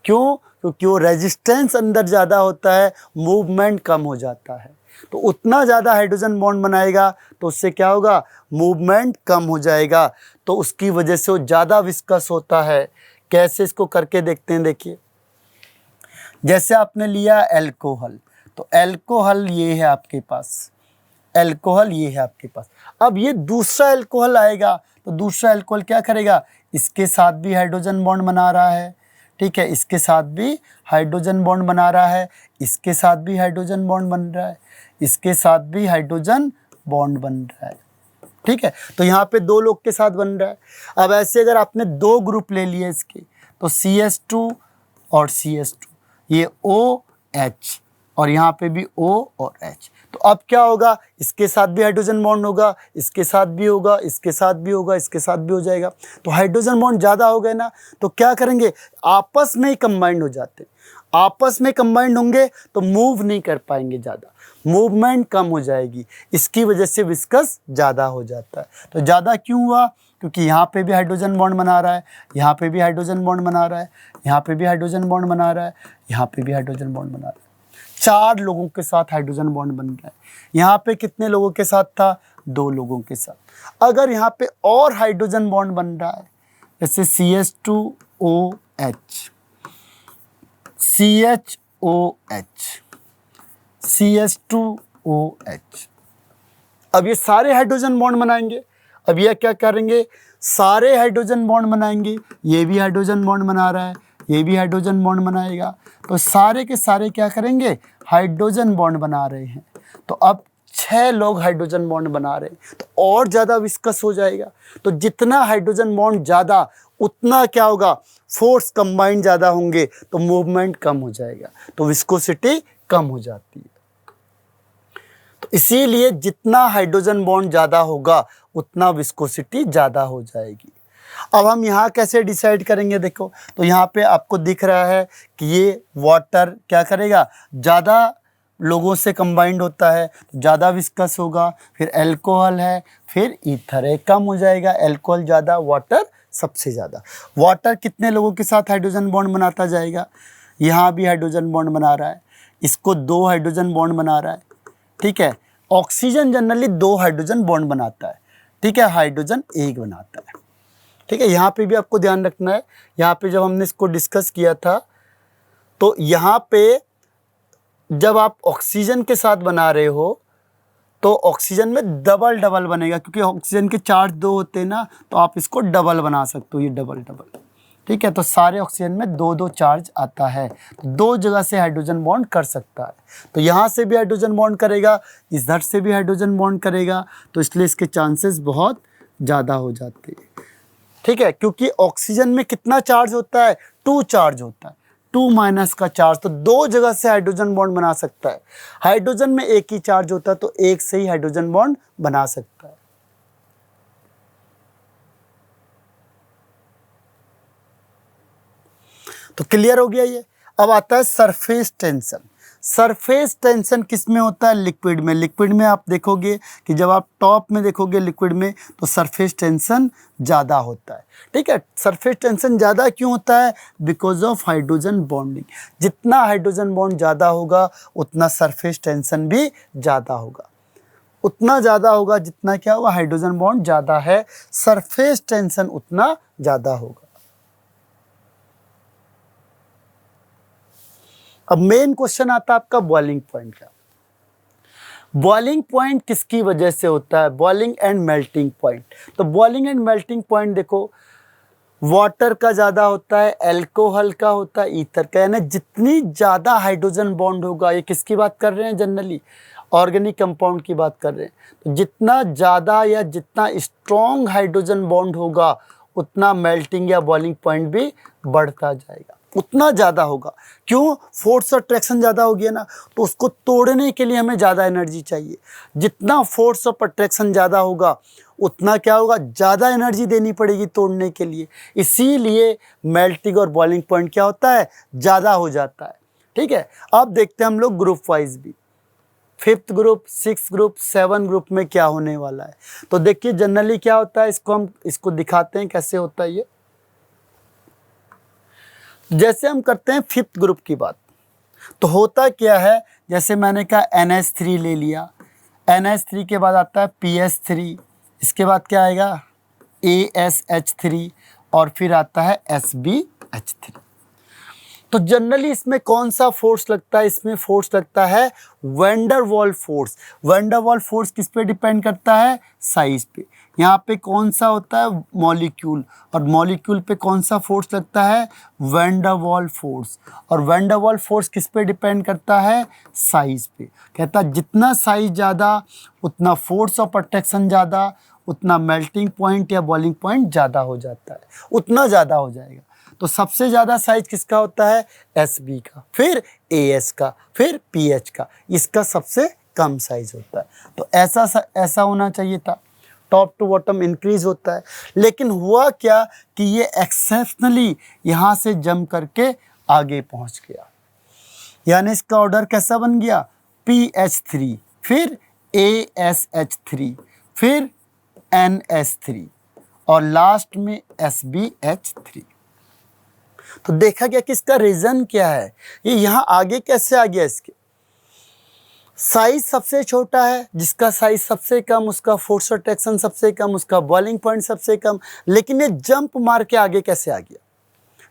[SPEAKER 1] क्यों? क्योंकि वो रेजिस्टेंस अंदर ज़्यादा होता है, मूवमेंट कम हो जाता है। तो उतना ज़्यादा हाइड्रोजन बॉन्ड बनाएगा तो उससे क्या होगा, मूवमेंट कम हो जाएगा, तो उसकी वजह से वो ज़्यादा विस्कस होता है। कैसे, इसको करके देखते हैं। देखिए, जैसे आपने लिया एल्कोहल, तो एल्कोहल ये है आपके पास, एल्कोहल ये है आपके पास। अब ये दूसरा एल्कोहल आएगा तो दूसरा एल्कोहल क्या करेगा, इसके साथ भी हाइड्रोजन बॉन्ड बना रहा है। ठीक है, इसके साथ भी हाइड्रोजन बॉन्ड बना रहा है, इसके साथ भी हाइड्रोजन बॉन्ड बन रहा है, इसके साथ भी हाइड्रोजन बॉन्ड बन रहा है। ठीक है, तो यहाँ पे दो लोग के साथ बन रहा है। अब ऐसे अगर आपने दो ग्रुप ले लिए इसके, तो CH2 और CH2, ये OH, और यहाँ पे भी O और H। तो अब क्या होगा, इसके साथ भी हाइड्रोजन बॉन्ड होगा, इसके साथ भी होगा, इसके साथ भी होगा, इसके साथ भी हो जाएगा। तो हाइड्रोजन बॉन्ड ज़्यादा हो गए ना, तो क्या करेंगे, आपस में ही कंबाइंड हो जाते हैं। आपस में कंबाइंड होंगे तो मूव नहीं कर पाएंगे ज़्यादा, मूवमेंट कम हो जाएगी, इसकी वजह से विस्कस ज़्यादा हो जाता है। तो ज़्यादा क्यों हुआ, क्योंकि यहाँ पे भी हाइड्रोजन बॉन्ड बना रहा है, यहाँ पे भी हाइड्रोजन बॉन्ड बना रहा है, यहाँ पे भी हाइड्रोजन बॉन्ड बना रहा है, यहाँ पे भी हाइड्रोजन बॉन्ड बना रहा है। 4 लोगों के साथ हाइड्रोजन बॉन्ड बन रहा है। यहाँ पे कितने लोगों के साथ था, 2 लोगों के साथ। अगर यहाँ पे और हाइड्रोजन बॉन्ड बन रहा है, जैसे CH2OH, CHOH, CH2OH, अब ये सारे हाइड्रोजन बॉन्ड बनाएंगे। अब ये क्या करेंगे, सारे हाइड्रोजन बॉन्ड बनाएंगे, ये भी हाइड्रोजन बॉन्ड बना रहा है, ये भी हाइड्रोजन बॉन्ड बनाएगा, तो सारे के सारे क्या करेंगे, हाइड्रोजन बॉन्ड बना रहे हैं। तो अब 6 लोग हाइड्रोजन बॉन्ड बना रहे हैं, तो और ज़्यादा विस्कस हो जाएगा। तो जितना हाइड्रोजन बॉन्ड ज़्यादा उतना क्या होगा, फोर्स कंबाइंड ज़्यादा होंगे तो मूवमेंट कम हो जाएगा, तो विस्कोसिटी कम हो जाती है। तो इसीलिए जितना हाइड्रोजन बॉन्ड ज़्यादा होगा उतना विस्कोसिटी ज़्यादा हो जाएगी। अब हम यहाँ कैसे डिसाइड करेंगे, देखो, तो यहाँ पे आपको दिख रहा है कि ये वाटर क्या करेगा, ज़्यादा लोगों से कंबाइंड होता है तो ज़्यादा विस्कस होगा, फिर एल्कोहल है, फिर ईथर है, कम हो जाएगा, एल्कोहल ज़्यादा, वाटर सबसे ज़्यादा। वाटर कितने लोगों के साथ हाइड्रोजन बॉन्ड बनाता जाएगा, यहाँ भी हाइड्रोजन बॉन्ड बना रहा है, इसको 2 हाइड्रोजन बॉन्ड बना रहा है। ठीक है, ऑक्सीजन जनरली 2 हाइड्रोजन बॉन्ड बनाता है, ठीक है, हाइड्रोजन 1 बनाता है। ठीक है, यहाँ पे भी आपको ध्यान रखना है। यहाँ पे जब हमने इसको डिस्कस किया था तो यहाँ पे जब आप ऑक्सीजन के साथ बना रहे हो तो ऑक्सीजन में डबल डबल बनेगा, क्योंकि ऑक्सीजन के चार्ज 2 होते हैं ना, तो आप इसको डबल बना सकते हो, ये डबल डबल। ठीक है, तो सारे ऑक्सीजन में 2-2 चार्ज आता है, तो 2 जगह से हाइड्रोजन बॉन्ड कर सकता है। तो यहाँ से भी हाइड्रोजन बॉन्ड करेगा, इधर से भी हाइड्रोजन बॉन्ड करेगा, तो इसलिए इसके चांसेस बहुत ज़्यादा हो जाते हैं। ठीक है, क्योंकि ऑक्सीजन में कितना चार्ज होता है, 2 चार्ज होता है, 2 माइनस का चार्ज, तो 2 जगह से हाइड्रोजन बॉन्ड बना सकता है। हाइड्रोजन में 1 ही चार्ज होता है तो 1 से ही हाइड्रोजन बॉन्ड बना सकता है। तो क्लियर हो गया ये। अब आता है सरफेस टेंशन। सरफेस टेंशन किस में होता है, लिक्विड में। लिक्विड में आप देखोगे कि जब आप टॉप में देखोगे लिक्विड में तो सरफेस टेंशन ज़्यादा होता है। ठीक है, सरफेस टेंशन ज़्यादा क्यों होता है, बिकॉज ऑफ हाइड्रोजन बॉन्डिंग। जितना हाइड्रोजन बॉन्ड ज़्यादा होगा उतना सरफेस टेंशन भी ज़्यादा होगा, उतना ज़्यादा होगा जितना क्या होगा, हाइड्रोजन बॉन्ड ज़्यादा है, सरफेस टेंशन उतना ज़्यादा होगा। अब मेन क्वेश्चन आता है आपका बॉइलिंग पॉइंट का। बॉइलिंग पॉइंट किसकी वजह से होता है, बॉइलिंग एंड मेल्टिंग पॉइंट। तो बॉइलिंग एंड मेल्टिंग पॉइंट देखो, वाटर का ज़्यादा होता है, एल्कोहल का होता है, ईथर का। यानी जितनी ज़्यादा हाइड्रोजन बॉन्ड होगा, ये किसकी बात कर रहे हैं जनरली, ऑर्गेनिक कंपाउंड की बात कर रहे हैं। तो जितना ज़्यादा या जितना स्ट्रॉन्ग हाइड्रोजन बॉन्ड होगा उतना मेल्टिंग या बॉइलिंग पॉइंट भी बढ़ता जाएगा, उतना ज़्यादा होगा। क्यों? फोर्स ऑफ अट्रैक्शन ज़्यादा हो गया ना, तो उसको तोड़ने के लिए हमें ज़्यादा एनर्जी चाहिए। जितना फोर्स ऑफ अट्रैक्शन ज़्यादा होगा उतना क्या होगा, ज़्यादा एनर्जी देनी पड़ेगी तोड़ने के लिए। इसीलिए मेल्टिंग और बॉइलिंग पॉइंट क्या होता है, ज़्यादा हो जाता है। ठीक है, अब देखते हैं हम लोग ग्रुप वाइज भी, 5th group, 6th group, 7th group में क्या होने वाला है। तो देखिए जनरली क्या होता है, इसको दिखाते हैं कैसे होता है ये। जैसे हम करते हैं 5th ग्रुप की बात, तो होता क्या है, जैसे मैंने कहा NH3 ले लिया, NH3 के बाद आता है PS3, इसके बाद क्या आएगा ASH3 और फिर आता है SbH3। तो जनरली इसमें कौन सा फोर्स लगता है, इसमें फोर्स लगता है वैंडरवाल फोर्स। वैंडरवाल फोर्स किस पे डिपेंड करता है, साइज पे। यहाँ पे कौन सा होता है, मॉलिक्यूल, और मॉलिक्यूल पे कौन सा फोर्स लगता है, वैंडरवाल फोर्स। और वैंडरवाल फोर्स किस पे डिपेंड करता है, साइज पे। कहता है जितना साइज ज़्यादा उतना फोर्स ऑफ अट्रैक्शन ज़्यादा, उतना मेल्टिंग पॉइंट या बॉइलिंग पॉइंट ज़्यादा हो जाता है, उतना ज़्यादा हो जाएगा। तो सबसे ज़्यादा साइज किसका होता है, Sb का, फिर AS का, फिर PH का, इसका सबसे कम साइज होता है। तो ऐसा होना चाहिए था, टॉप टू बॉटम इंक्रीज होता है। लेकिन हुआ क्या कि ये एक्सेप्शनली यहाँ से जंप करके आगे पहुँच गया, यानी इसका ऑर्डर कैसा बन गया, PH3, फिर ASH3, फिर NH3 और लास्ट में SbH3। तो देखा गया कि इसका रीजन क्या है, ये यहाँ आगे कैसे आ गया। इसके साइज सबसे छोटा है, जिसका साइज सबसे कम उसका फोर्स अट्रैक्शन सबसे कम, उसका बॉइलिंग पॉइंट सबसे कम, लेकिन ये जंप मार के आगे कैसे आ गया,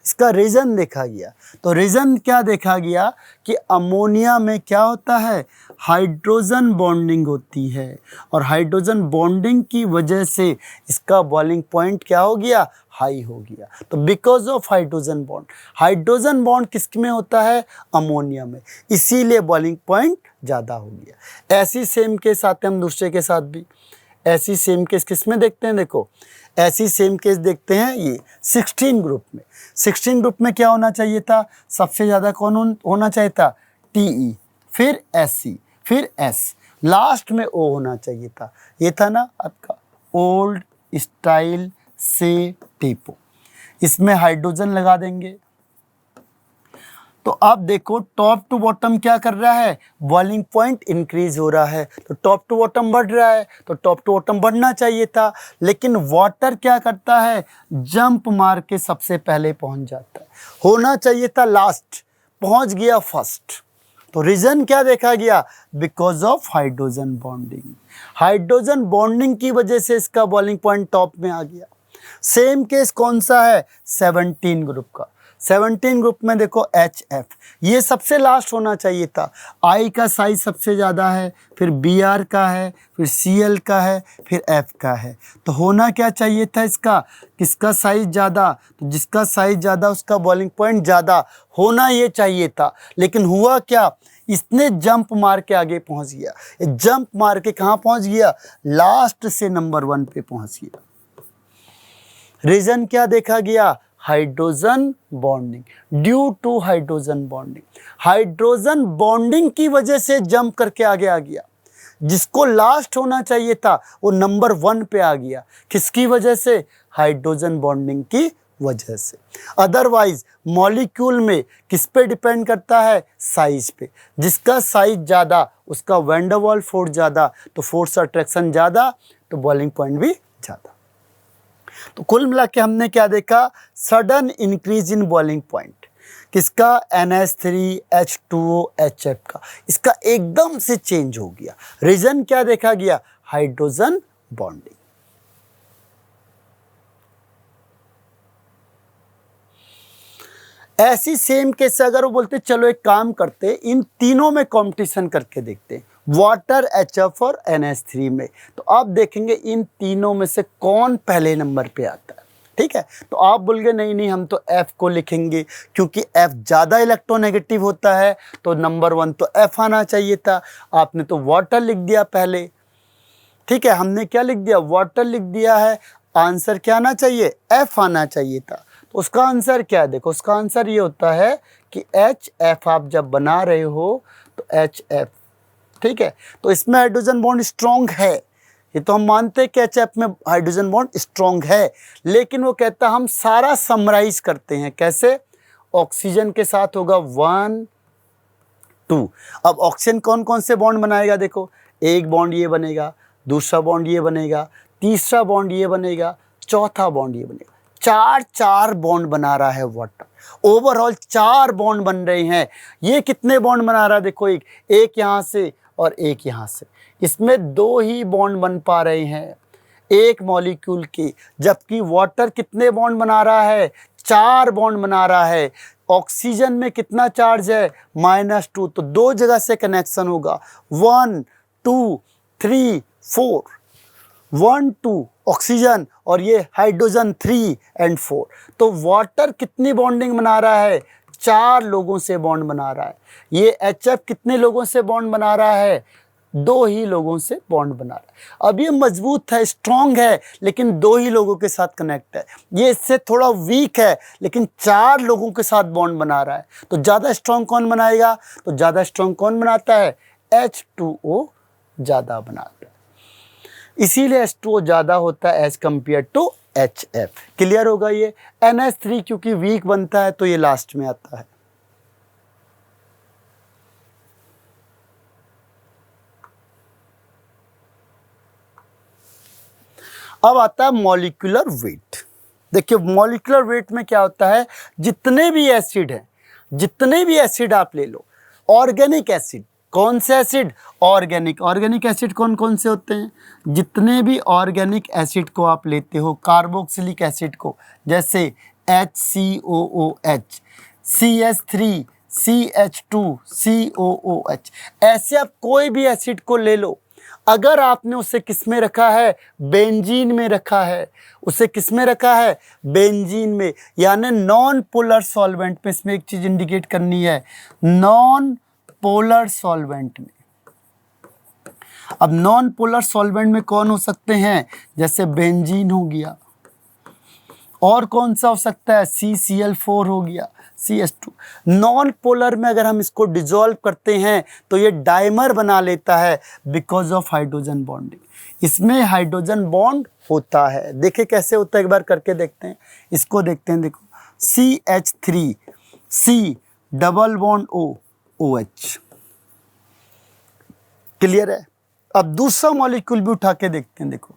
[SPEAKER 1] इसका रीज़न देखा गया। तो रीज़न क्या देखा गया कि अमोनिया में क्या होता है, हाइड्रोजन बॉन्डिंग होती है, और हाइड्रोजन बॉन्डिंग की वजह से इसका बॉइलिंग पॉइंट क्या हो गया, हाई हो गया। तो बिकॉज ऑफ हाइड्रोजन बॉन्ड किस में होता है, अमोनिया में, इसीलिए बॉइलिंग पॉइंट ज़्यादा हो गया। ऐसी सेम केस आते हैं हम दूसरे के साथ भी, ऐसी सेम केस किस में देखते हैं, देखो ऐसी सेम केस देखते हैं ये 16 ग्रुप में। 16 ग्रुप में क्या होना चाहिए था, सबसे ज़्यादा कौन होना चाहिए था, Te, फिर Sc, फिर S, लास्ट में O होना चाहिए था। ये था ना आपका ओल्ड स्टाइल से टेपो, इसमें हाइड्रोजन लगा देंगे। तो आप देखो टॉप टू बॉटम क्या कर रहा है, बॉइलिंग पॉइंट इंक्रीज हो रहा है, तो टॉप टू बॉटम बढ़ रहा है, तो टॉप टू बॉटम बढ़ना चाहिए था। लेकिन वाटर क्या करता है, जंप मार के सबसे पहले पहुंच जाता है, होना चाहिए था लास्ट, पहुंच गया फर्स्ट। तो रीजन क्या देखा गया, because of hydrogen bonding. Hydrogen bonding की वजह से इसका बॉइलिंग पॉइंट टॉप में आ गया। सेम केस कौन सा है, 17 ग्रुप का। 17 ग्रुप में देखो HF, ये सबसे लास्ट होना चाहिए था। I का साइज सबसे ज़्यादा है, फिर Br का है, फिर Cl का है, फिर F का है। तो होना क्या चाहिए था इसका, किसका साइज ज़्यादा, तो जिसका साइज ज़्यादा उसका बॉइलिंग पॉइंट ज़्यादा होना ये चाहिए था। लेकिन हुआ क्या, इसने जंप मार के आगे पहुंच गया। ये जंप मार के कहाँ पहुंच गया, लास्ट से नंबर 1 पे पहुंच गया। रीजन क्या देखा गया, hydrogen bonding, due to hydrogen bonding. Hydrogen bonding की वजह से जंप करके आगे आ गया। जिसको लास्ट होना चाहिए था वो नंबर 1 पे आ गया, किसकी वजह से, हाइड्रोजन बॉन्डिंग की वजह से। अदरवाइज मॉलिक्यूल में किस पे डिपेंड करता है, साइज पे। जिसका साइज ज़्यादा उसका वैंडरवाल फोर्स ज़्यादा, तो फोर्स अट्रैक्शन ज़्यादा, तो बॉइलिंग पॉइंट भी ज़्यादा। तो कुल मिला के हमने क्या देखा, sudden increase in boiling point, किसका, NH3, H2O, HF का, इसका एकदम से चेंज हो गया। रीजन क्या देखा गया, हाइड्रोजन बॉन्डिंग। ऐसी सेम केस अगर वो बोलते चलो एक काम करते, इन तीनों में कंपटीशन करके देखते हैं, वाटर, HF और NH3 में, तो आप देखेंगे इन तीनों में से कौन पहले नंबर पे आता है। ठीक है। तो आप बोल गए नहीं नहीं हम तो F को लिखेंगे, क्योंकि F ज़्यादा इलेक्ट्रोनेगेटिव होता है, तो नंबर 1 तो F आना चाहिए था। आपने तो वाटर लिख दिया पहले, ठीक है, हमने क्या लिख दिया, वाटर लिख दिया है। आंसर क्या आना चाहिए, F आना चाहिए था। तो उसका आंसर क्या है, देखो उसका आंसर ये होता है कि HF आप जब बना रहे हो तो HF, ठीक है। तो इसमें हाइड्रोजन बॉन्ड स्ट्रॉन्ग है, ये तो हम मानते हैं कि HF में हाइड्रोजन बॉन्ड स्ट्रॉन्ग है, लेकिन वो कहता हम सारा समराइज करते हैं कैसे, ऑक्सीजन के साथ होगा 1 2। अब ऑक्सीजन कौन कौन से बॉन्ड बनाएगा, देखो एक बॉन्ड ये बनेगा, दूसरा बॉन्ड ये बनेगा, तीसरा बॉन्ड ये बनेगा, चौथा बॉन्ड ये बनेगा। चार बॉन्ड बना रहा है वाटर, ओवरऑल 4 बॉन्ड बन रहे हैं। ये कितने बॉन्ड बना रहा है, देखो एक यहाँ से और एक यहाँ से, इसमें 2 ही बॉन्ड बन पा रहे हैं एक मॉलिक्यूल के, जबकि वाटर कितने बॉन्ड बना रहा है, 4 बॉन्ड बना रहा है। ऑक्सीजन में कितना चार्ज है, -2, तो 2 जगह से कनेक्शन होगा, 1 2 3 4, 1 2 ऑक्सीजन और ये हाइड्रोजन 3 और 4। तो वाटर कितनी बॉन्डिंग बना रहा है, 4 लोगों से बॉन्ड बना रहा है। ये HF कितने लोगों से बॉन्ड बना रहा है, 2 ही लोगों से बॉन्ड बना रहा है। अब ये मजबूत है, स्ट्रॉन्ग है, लेकिन 2 ही लोगों के साथ कनेक्ट है। ये इससे थोड़ा वीक है, लेकिन 4 लोगों के साथ बॉन्ड बना रहा है। तो ज़्यादा स्ट्रॉन्ग कौन बनाएगा, तो ज़्यादा स्ट्रॉन्ग कौन बनाता है, H2O ज़्यादा बनाता है, इसीलिए H2O ज़्यादा होता है as compare to HF। Clear होगा ये। NH3 क्योंकि वीक बनता है तो ये लास्ट में आता है। अब आता है मॉलिक्यूलर वेट। देखिए मॉलिक्यूलर वेट में क्या होता है, जितने भी एसिड हैं, जितने भी एसिड आप ले लो, ऑर्गेनिक एसिड, कौन से एसिड, ऑर्गेनिक एसिड कौन कौन से होते हैं, जितने भी ऑर्गेनिक एसिड को आप लेते हो, कार्बोक्सिलिक एसिड को, जैसे HCOOH, CH3, CH2, COOH, ऐसे आप कोई भी एसिड को ले लो, अगर आपने उसे किस में रखा है, बेंजीन में रखा है, उसे किस में रखा है, बेंजीन में, यानी नॉन पोलर सॉल्वेंट में। इसमें एक चीज इंडिकेट करनी है, नॉन पोलर सॉल्वेंट में। अब नॉन पोलर सॉल्वेंट में कौन हो सकते हैं, जैसे बेंजीन हो गया, और कौन सा हो सकता है, CCl4 हो गया, CH2। नॉन पोलर में अगर हम इसको डिसॉल्व करते हैं तो ये डाइमर बना लेता है बिकॉज ऑफ हाइड्रोजन बॉन्डिंग। इसमें हाइड्रोजन बॉन्ड होता है, देखे कैसे होता है, एक बार करके देखते हैं, इसको देखते हैं। देखो CH3, C double bond O, OH। Clear है। अब दूसरा मॉलिक्यूल भी उठा के देखते हैं, देखो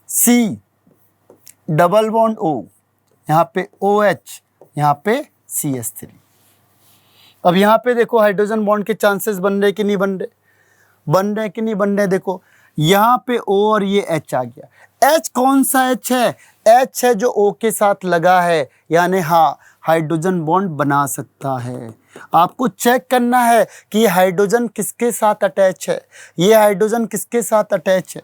[SPEAKER 1] C डबल बॉन्ड O, यहाँ पे OH, यहाँ पे CH3। अब यहाँ पे देखो हाइड्रोजन बॉन्ड के चांसेस बन रहे कि नहीं बन रहे, बन रहे कि नहीं बन रहे। देखो यहाँ पे O और ये H आ गया। H कौन सा H है, H है जो O के साथ लगा है, यानी हाँ हाइड्रोजन बॉन्ड बना सकता है। आपको चेक करना है कि ये हाइड्रोजन किसके साथ अटैच है, ये हाइड्रोजन किसके साथ अटैच है,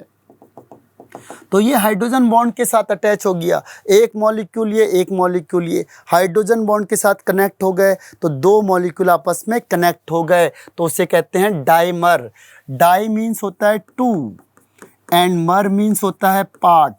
[SPEAKER 1] तो ये हाइड्रोजन बॉन्ड के साथ अटैच हो गया। एक मॉलिक्यूल ये, एक मॉलिक्यूल ये, हाइड्रोजन बॉन्ड के साथ कनेक्ट हो गए, तो 2 मॉलिक्यूल आपस में कनेक्ट हो गए, तो उसे कहते हैं डाइमर। डाई मीन्स होता है 2 एंड मर मीन्स होता है पार्ट,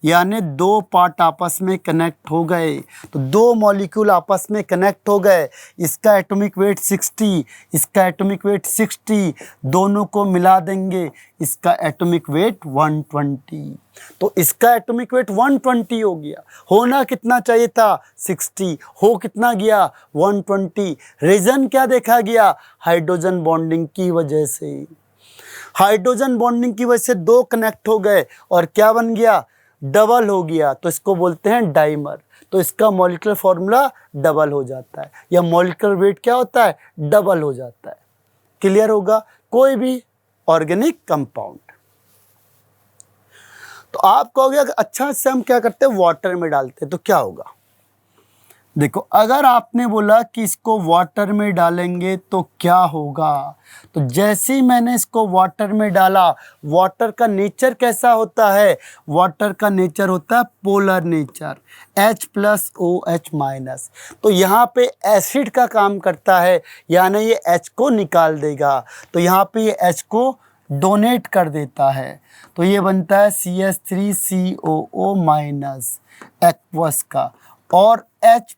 [SPEAKER 1] यानी 2 पार्ट आपस में कनेक्ट हो गए, तो 2 मॉलिक्यूल आपस में कनेक्ट हो गए। इसका एटॉमिक वेट 60, इसका एटॉमिक वेट 60, दोनों को मिला देंगे, इसका एटॉमिक वेट 120। तो इसका एटॉमिक वेट 120 हो गया, होना कितना चाहिए था 60, हो कितना गया 120। रीजन क्या देखा गया, हाइड्रोजन बॉन्डिंग की वजह से। हाइड्रोजन बॉन्डिंग की वजह से 2 कनेक्ट हो गए और क्या बन गया, डबल हो गया, तो इसको बोलते हैं डाइमर। तो इसका मॉलिक्यूलर फॉर्मूला डबल हो जाता है, या मॉलिक्यूलर वेट क्या होता है, डबल हो जाता है। क्लियर होगा। कोई भी ऑर्गेनिक कंपाउंड, तो आप कहोगे अच्छा से हम क्या करते हैं, वाटर में डालते हैं, तो क्या होगा, देखो, अगर आपने बोला कि इसको वाटर में डालेंगे तो क्या होगा, तो जैसे ही मैंने इसको वाटर में डाला, वाटर का नेचर कैसा होता है, वाटर का नेचर होता है पोलर नेचर, H+OH-। तो यहाँ पे एसिड का काम करता है, यानी ये H को निकाल देगा, तो यहाँ पे ये H को डोनेट कर देता है, तो ये बनता है CH3COO- एक्वस का और H+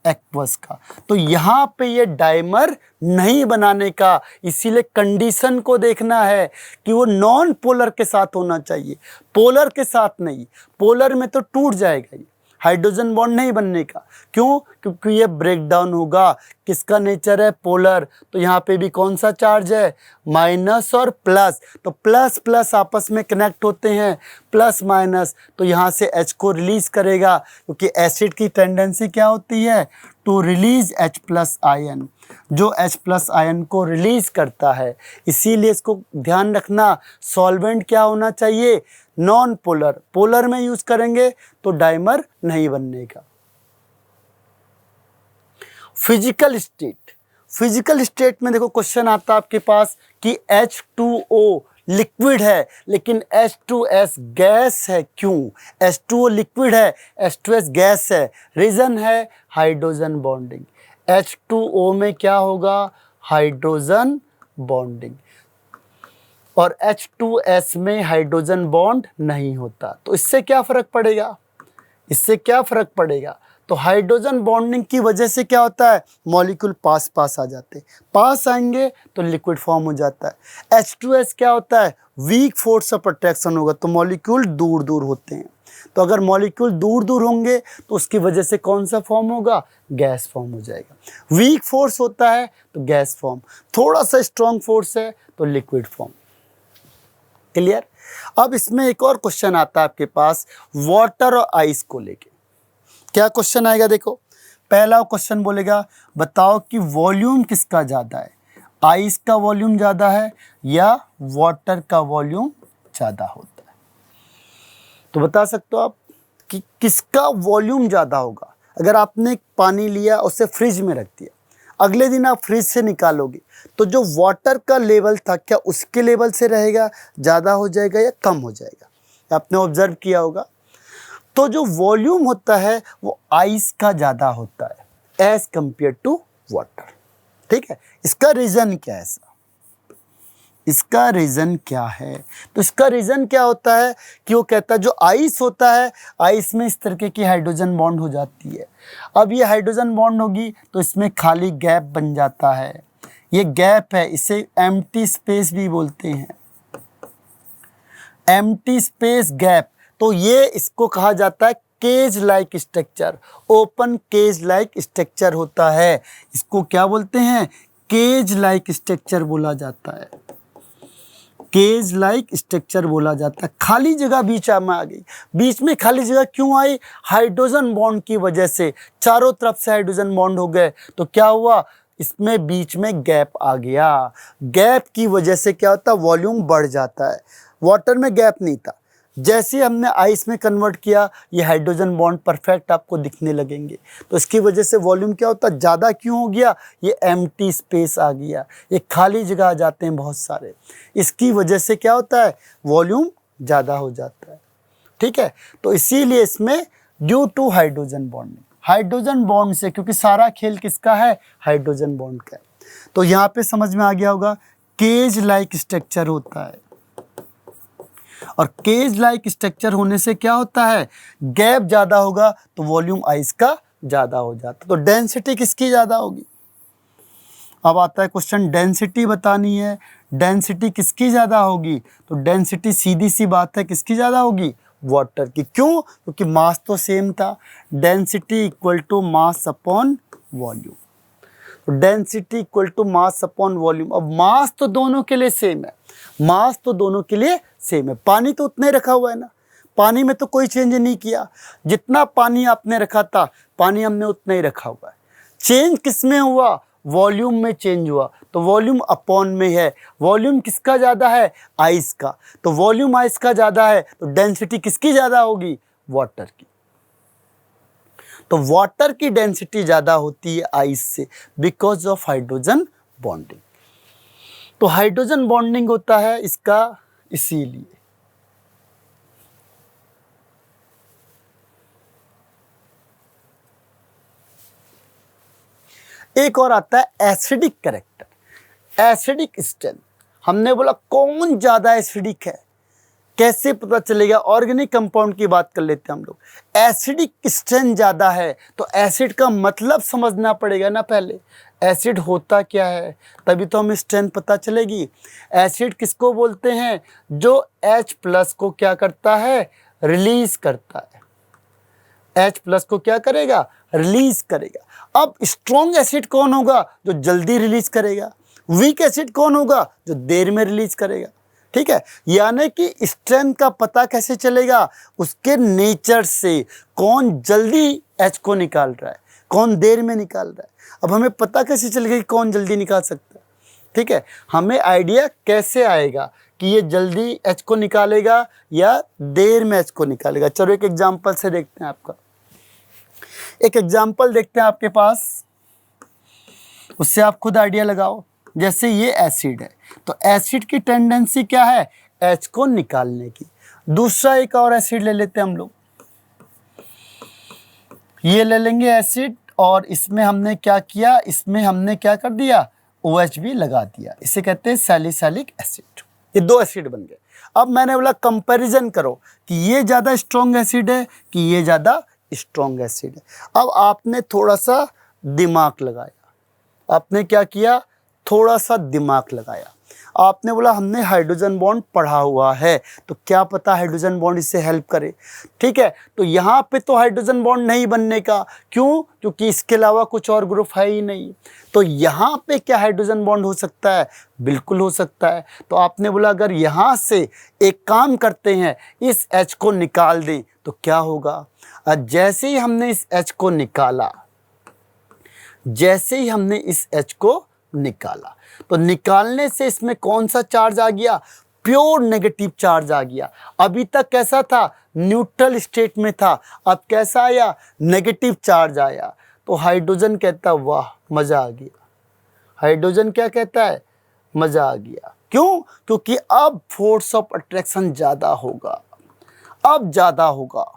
[SPEAKER 1] एक्वस का। तो यहाँ पे ये डाइमर नहीं बनाने का, इसीलिए कंडीशन को देखना है कि वो नॉन पोलर के साथ होना चाहिए, पोलर के साथ नहीं। पोलर में तो टूट जाएगा ये, हाइड्रोजन बॉन्ड नहीं बनने का। क्यों? क्योंकि ये ब्रेक डाउन होगा। किसका नेचर है? पोलर। तो यहाँ पे भी कौन सा चार्ज है? माइनस और प्लस। तो प्लस प्लस आपस में कनेक्ट होते हैं, प्लस माइनस, तो यहाँ से H को रिलीज करेगा, क्योंकि एसिड की टेंडेंसी क्या होती है? टू रिलीज H+ आयन, जो H+ आयन को रिलीज करता है। इसीलिए इसको ध्यान रखना, सॉल्वेंट क्या होना चाहिए? Non polar. पोलर में यूज करेंगे तो डाइमर नहीं बनने का। फिजिकल स्टेट, फिजिकल स्टेट में देखो क्वेश्चन आता है आपके पास कि H2O लिक्विड है लेकिन H2S गैस है। क्यों? H2O लिक्विड है, H2S गैस है। रीजन है हाइड्रोजन बॉन्डिंग। H2O में क्या होगा? हाइड्रोजन बॉन्डिंग, और H2S में हाइड्रोजन बॉन्ड नहीं होता। तो इससे क्या फर्क पड़ेगा? इससे क्या फर्क पड़ेगा? तो हाइड्रोजन बॉन्डिंग की वजह से क्या होता है? मॉलिक्यूल पास पास आ जाते हैं, पास आएंगे तो लिक्विड फॉर्म हो जाता है। H2S क्या होता है? वीक फोर्स ऑफ अट्रैक्शन होगा, तो मॉलिक्यूल दूर दूर होते हैं। तो अगर मॉलिक्यूल दूर दूर होंगे तो उसकी वजह से कौन सा फॉर्म होगा? गैस फॉर्म हो जाएगा। वीक फोर्स होता है तो गैस फॉर्म, थोड़ा सा स्ट्रॉन्ग फोर्स है तो लिक्विड फॉर्म। क्लियर? अब इसमें एक और क्वेश्चन आता है आपके पास वाटर और आइस को लेके। क्या क्वेश्चन आएगा? देखो, पहला क्वेश्चन बोलेगा बताओ कि वॉल्यूम किसका ज़्यादा है, आइस का वॉल्यूम ज़्यादा है या वाटर का वॉल्यूम ज़्यादा होता है। तो बता सकते हो आप कि किसका वॉल्यूम ज़्यादा होगा। अगर आपने पानी लिया, उसे फ्रिज में रख दिया, अगले दिन आप फ्रिज से निकालोगे तो जो वाटर का लेवल था क्या उसके लेवल से रहेगा, ज़्यादा हो जाएगा या कम हो जाएगा? आपने ऑब्जर्व किया होगा। तो जो वॉल्यूम होता है वो आइस का ज़्यादा होता है एज कंपेयर टू वाटर। ठीक है, इसका रीज़न क्या है? इसका रीज़न क्या है? तो इसका रीज़न क्या होता है कि वो कहता है जो आइस होता है, आइस में इस तरीके की हाइड्रोजन बॉन्ड हो जाती है। अब ये हाइड्रोजन बॉन्ड होगी तो इसमें खाली गैप बन जाता है। ये गैप है, इसे एम्प्टी स्पेस भी बोलते हैं, एम्प्टी स्पेस गैप। तो ये इसको कहा जाता है cage like structure, open cage like structure होता है। इसको क्या बोलते हैं? केज लाइक स्ट्रक्चर बोला जाता है, केज लाइक स्ट्रक्चर बोला जाता है। खाली जगह बीच में आ गई। बीच में खाली जगह क्यों आई? हाइड्रोजन बॉन्ड की वजह से, चारों तरफ से हाइड्रोजन बॉन्ड हो गए तो क्या हुआ? इसमें बीच में गैप आ गया। गैप की वजह से क्या होता है? वॉल्यूम बढ़ जाता है। वाटर में गैप नहीं था, जैसे हमने आइस में कन्वर्ट किया ये हाइड्रोजन बॉन्ड परफेक्ट आपको दिखने लगेंगे। तो इसकी वजह से वॉल्यूम क्या होता है? ज़्यादा क्यों हो गया? ये एम्प्टी स्पेस आ गया, ये खाली जगह आ जाते हैं बहुत सारे, इसकी वजह से क्या होता है? वॉल्यूम ज़्यादा हो जाता है। ठीक है, तो इसीलिए इसमें due to hydrogen bonding, hydrogen bond से, क्योंकि सारा खेल किसका है? हाइड्रोजन बॉन्ड का है। तो यहाँ पे समझ में आ गया होगा केज लाइक स्ट्रक्चर होता है, और केज लाइक स्ट्रक्चर होने से क्या होता है? गैप ज़्यादा होगा तो वॉल्यूम आइस का ज़्यादा हो जाता। तो डेंसिटी किसकी ज़्यादा होगी? अब आता है क्वेश्चन, डेंसिटी बतानी है। डेंसिटी किसकी ज़्यादा होगी? तो डेंसिटी सीधी सी बात है किसकी ज़्यादा होगी? वाटर की। क्यों? क्योंकि मास तो सेम था, density equal to mass upon volume. तो density equal to mass upon volume. अब मास तो दोनों के लिए सेम है, मास तो दोनों के लिए सेम है। पानी तो उतना ही रखा हुआ है ना, पानी में तो कोई चेंज नहीं किया, जितना पानी आपने रखा था पानी हमने उतना ही रखा हुआ है। चेंज किस में हुआ? वॉल्यूम में चेंज हुआ। तो वॉल्यूम अपॉन में है, वॉल्यूम किसका ज़्यादा है? आइस का। तो वॉल्यूम आइस का ज़्यादा है तो डेंसिटी किसकी ज़्यादा होगी? वाटर की। तो वाटर की डेंसिटी ज़्यादा होती है आइस से बिकॉज ऑफ हाइड्रोजन बॉन्डिंग। तो हाइड्रोजन बॉन्डिंग होता है इसका इसीलिए। एक और आता है एसिडिक कैरेक्टर, एसिडिक स्ट्रेंथ। हमने बोला कौन ज़्यादा एसिडिक है, कैसे पता चलेगा? ऑर्गेनिक कंपाउंड की बात कर लेते हैं हम लोग। एसिडिक स्ट्रेंथ ज़्यादा है तो एसिड का मतलब समझना पड़ेगा ना पहले, एसिड होता क्या है, तभी तो हमें स्ट्रेंथ पता चलेगी। एसिड किसको बोलते हैं? जो H+ को क्या करता है? रिलीज करता है। H+ को क्या करेगा? रिलीज करेगा। अब स्ट्रॉन्ग एसिड कौन होगा? जो जल्दी रिलीज करेगा। वीक एसिड कौन होगा? जो देर में रिलीज करेगा। ठीक है, यानी कि स्ट्रेंथ का पता कैसे चलेगा? उसके नेचर से, कौन जल्दी H को निकाल रहा है, कौन देर में निकाल रहा है। अब हमें पता कैसे चलेगा कि कौन जल्दी निकाल सकता है? ठीक है, हमें आइडिया कैसे आएगा कि ये जल्दी H को निकालेगा या देर में H को निकालेगा? चलो एक एग्जांपल से देखते हैं। आपका एक एग्जांपल देखते हैं आपके पास, उससे आप खुद आइडिया लगाओ। जैसे ये एसिड है तो एसिड की टेंडेंसी क्या है? H को निकालने की। दूसरा एक और एसिड ले लेते हैं हम लोग, ये ले लेंगे एसिड, और इसमें हमने क्या किया? इसमें हमने क्या कर दिया? OH भी लगा दिया। इसे कहते हैं सैलिसिलिक एसिड। ये दो एसिड बन गए। अब मैंने बोला कंपैरिजन करो कि ये ज़्यादा स्ट्रॉन्ग एसिड है कि ये ज़्यादा स्ट्रॉन्ग एसिड है। अब आपने थोड़ा सा दिमाग लगाया। आपने क्या किया? थोड़ा सा दिमाग लगाया। आपने बोला हमने हाइड्रोजन बॉन्ड पढ़ा हुआ है तो क्या पता हाइड्रोजन बॉन्ड इससे हेल्प करे। ठीक है, तो यहाँ पे तो हाइड्रोजन बॉन्ड नहीं बनने का, क्यों? क्योंकि इसके अलावा कुछ और ग्रुप है ही नहीं। तो यहाँ पे क्या हाइड्रोजन बॉन्ड हो सकता है? बिल्कुल हो सकता है। तो आपने बोला अगर यहाँ से एक काम करते हैं, इस H को निकाल दें तो क्या होगा? जैसे ही हमने इस H को निकाला, जैसे ही हमने इस H को निकाला तो निकालने से इसमें कौन सा चार्ज आ गया? प्योर नेगेटिव चार्ज आ गया। अभी तक कैसा था? न्यूट्रल स्टेट में था। अब कैसा आया? नेगेटिव चार्ज आया। तो हाइड्रोजन कहता वाह मज़ा आ गया। हाइड्रोजन क्या कहता है? मज़ा आ गया। क्यों? क्योंकि अब फोर्स ऑफ अट्रैक्शन ज़्यादा होगा, अब ज़्यादा होगा,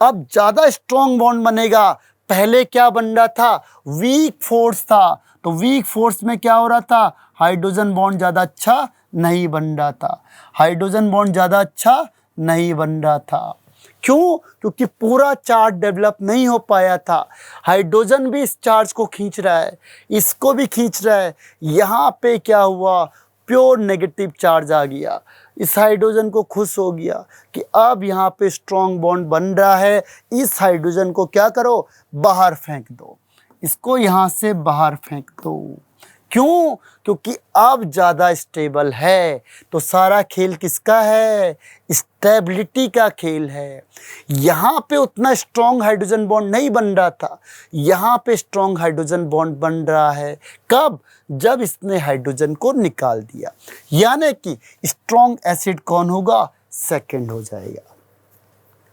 [SPEAKER 1] अब ज़्यादा स्ट्रॉन्ग बॉन्ड बनेगा। पहले क्या बन रहा था? वीक फोर्स था। तो वीक फोर्स में क्या हो रहा था? हाइड्रोजन बॉन्ड ज़्यादा अच्छा नहीं बन रहा था। हाइड्रोजन बॉन्ड ज़्यादा अच्छा नहीं बन रहा था। क्यों? क्योंकि पूरा चार्ज डेवलप नहीं हो पाया था। हाइड्रोजन भी इस चार्ज को खींच रहा है, इसको भी खींच रहा है। यहाँ पे क्या हुआ? प्योर नेगेटिव चार्ज आ गया। इस हाइड्रोजन को खुश हो गया कि अब यहाँ पे स्ट्रॉन्ग बॉन्ड बन रहा है। इस हाइड्रोजन को क्या करो? बाहर फेंक दो, इसको यहाँ से बाहर फेंक दो। क्यों? क्योंकि अब ज़्यादा स्टेबल है। तो सारा खेल किसका है? स्टेबिलिटी का खेल है। यहाँ पे उतना स्ट्रॉन्ग हाइड्रोजन बॉन्ड नहीं बन रहा था, यहाँ पे स्ट्रॉन्ग हाइड्रोजन बॉन्ड बन रहा है। कब? जब इसने हाइड्रोजन को निकाल दिया। यानी कि स्ट्रॉन्ग एसिड कौन होगा? सेकंड हो जाएगा।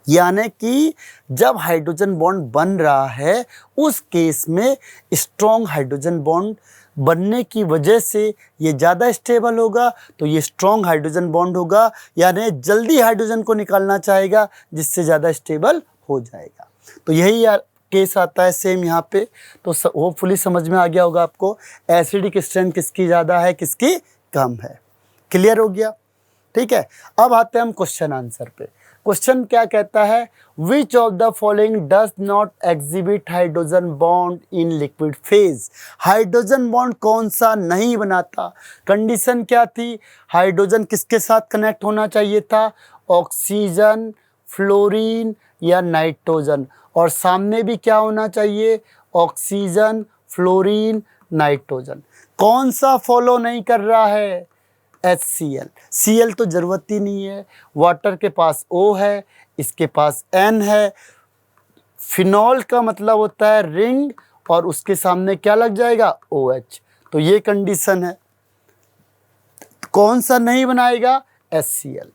[SPEAKER 1] यानी कि जब हाइड्रोजन बॉन्ड बन रहा है उस केस में स्ट्रॉन्ग हाइड्रोजन बॉन्ड बनने की वजह से ये ज़्यादा स्टेबल होगा, तो ये स्ट्रॉन्ग हाइड्रोजन बॉन्ड होगा। यानी जल्दी हाइड्रोजन को निकालना चाहेगा जिससे ज़्यादा स्टेबल हो जाएगा। तो यही केस आता है सेम यहाँ पे। तो होपफुली समझ में आ गया होगा आपको एसिडिक स्ट्रेंथ किसकी ज़्यादा है, किसकी कम है। क्लियर हो गया? ठीक है, अब आते हैं हम क्वेश्चन आंसर पे। क्वेश्चन क्या कहता है? Which of the following does not exhibit hydrogen bond in liquid phase. Hydrogen bond कौन सा नहीं बनाता? कंडीशन क्या थी? हाइड्रोजन किसके साथ कनेक्ट होना चाहिए था? ऑक्सीजन, फ्लोरीन या नाइट्रोजन। और सामने भी क्या होना चाहिए? Oxygen, fluorine, nitrogen. कौन सा फॉलो नहीं कर रहा है? HCl। Cl तो ज़रूरत ही नहीं है। वाटर के पास O है, इसके पास N है। फिनॉल का मतलब होता है रिंग, और उसके सामने क्या लग जाएगा? OH। तो ये कंडीशन है। कौन सा नहीं बनाएगा? HCl।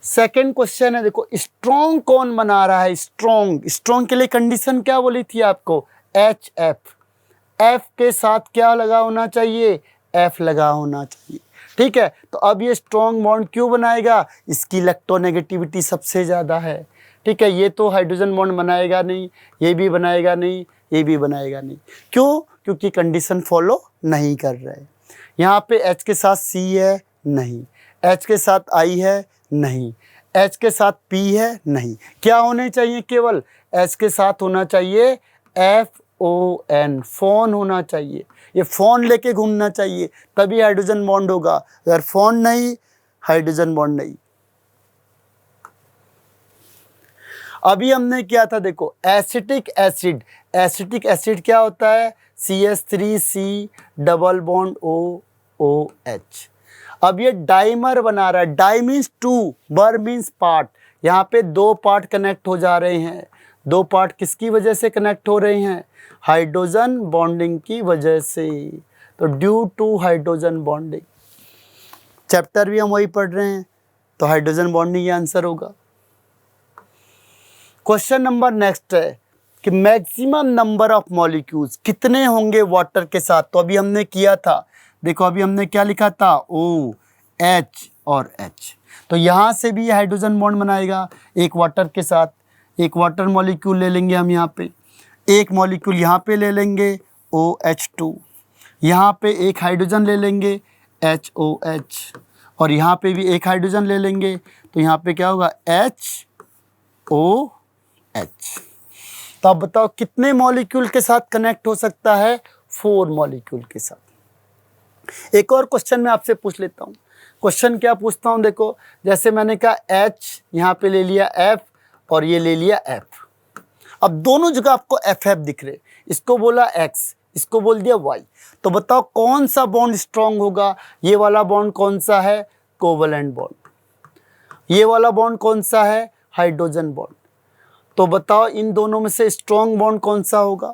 [SPEAKER 1] सेकंड क्वेश्चन है, देखो स्ट्रॉन्ग कौन बना रहा है? स्ट्रॉन्ग, स्ट्रॉन्ग के लिए कंडीशन क्या बोली थी आपको? एच एफ, एफ के साथ क्या लगा होना चाहिए? एफ लगा होना चाहिए, ठीक है। तो अब ये स्ट्रॉन्ग बॉन्ड क्यों बनाएगा? इसकी इलेक्ट्रोनेगेटिविटी सबसे ज़्यादा है, ठीक है। ये तो हाइड्रोजन बॉन्ड बनाएगा नहीं, ये भी बनाएगा नहीं, ये भी बनाएगा नहीं। क्यों? क्योंकि कंडीशन फॉलो नहीं कर रहे। यहाँ पे H के साथ C है, नहीं। H के साथ I है, नहीं। H के साथ P है, नहीं। क्या होने चाहिए? केवल H के साथ होना चाहिए FON, फोन होना चाहिए। ये फोन लेके घूमना चाहिए, तभी हाइड्रोजन बॉन्ड होगा। अगर फोन नहीं, हाइड्रोजन बॉन्ड नहीं। अभी हमने किया था, देखो एसिटिक एसिड, एसिटिक एसिड क्या होता है? CH3C double bond OOH। अब ये डाइमर बना रहा है, डाई मीन्स टू, बर मीन्स पार्ट। यहाँ पे दो पार्ट कनेक्ट हो जा रहे हैं। दो पार्ट किसकी वजह से कनेक्ट हो रहे हैं? हाइड्रोजन बॉन्डिंग की वजह से। तो due to hydrogen bonding, chapter भी हम वही पढ़ रहे हैं, तो हाइड्रोजन बॉन्डिंग ये आंसर होगा। क्वेश्चन नंबर नेक्स्ट है कि मैक्सिमम नंबर ऑफ मॉलिक्यूल्स कितने होंगे वाटर के साथ? तो अभी हमने किया था, देखो अभी हमने क्या लिखा था? OH और H। तो यहाँ से भी हाइड्रोजन बॉन्ड बनाएगा एक वाटर के साथ। एक वाटर मॉलिक्यूल ले लेंगे हम यहाँ पे, एक मॉलिक्यूल यहाँ पे ले लेंगे OH2, यहाँ पे एक हाइड्रोजन ले लेंगे HOH, और यहाँ पे भी एक हाइड्रोजन ले लेंगे, तो यहाँ पे क्या होगा? HOH। तो अब बताओ कितने मॉलिक्यूल के साथ कनेक्ट हो सकता है? 4 मॉलिक्यूल के साथ। एक और क्वेश्चन मैं आपसे पूछ लेता हूँ। क्वेश्चन क्या पूछता हूँ? देखो जैसे मैंने कहा H, यहाँ पे ले लिया F और ये ले लिया F। अब दोनों जगह आपको FF दिख रहे, इसको बोला X, इसको बोल दिया Y। तो बताओ कौन सा बॉन्ड स्ट्रॉन्ग होगा? ये वाला बॉन्ड कौन सा है? Covalent bond. ये वाला बॉन्ड कौन सा है? Hydrogen bond. तो बताओ इन दोनों में से स्ट्रॉन्ग बॉन्ड कौन सा होगा?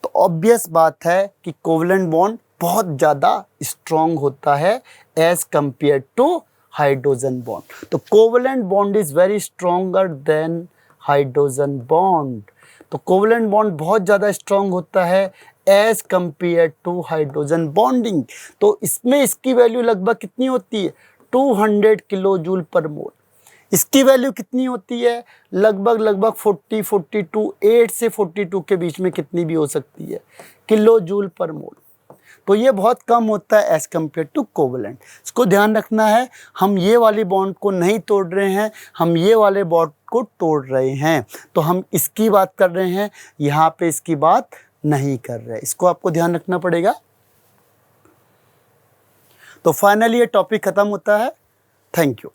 [SPEAKER 1] तो ऑब्वियस बात है कि कोवलेंट बॉन्ड बहुत ज़्यादा स्ट्रॉन्ग होता है as compare to hydrogen bond. तो covalent bond is very stronger than hydrogen bond. तो कोवलेंट बॉन्ड बहुत ज़्यादा स्ट्रॉन्ग होता है as compare to hydrogen bonding. तो इसमें इसकी वैल्यू लगभग कितनी होती है? 200 किलो जूल पर मोल। इसकी वैल्यू कितनी होती है? लगभग 40, 42, 8 से 42 के बीच में कितनी भी हो सकती है, किलो जूल पर मोल। तो ये बहुत कम होता है एज कम्पेयर टू कोवलेंट। इसको ध्यान रखना है, हम ये वाली बॉन्ड को नहीं तोड़ रहे हैं, हम ये वाले बॉन्ड को तोड़ रहे हैं। तो हम इसकी बात कर रहे हैं, यहाँ पे इसकी बात नहीं कर रहे। इसको आपको ध्यान रखना पड़ेगा। तो फाइनली ये टॉपिक खत्म होता है। Thank you.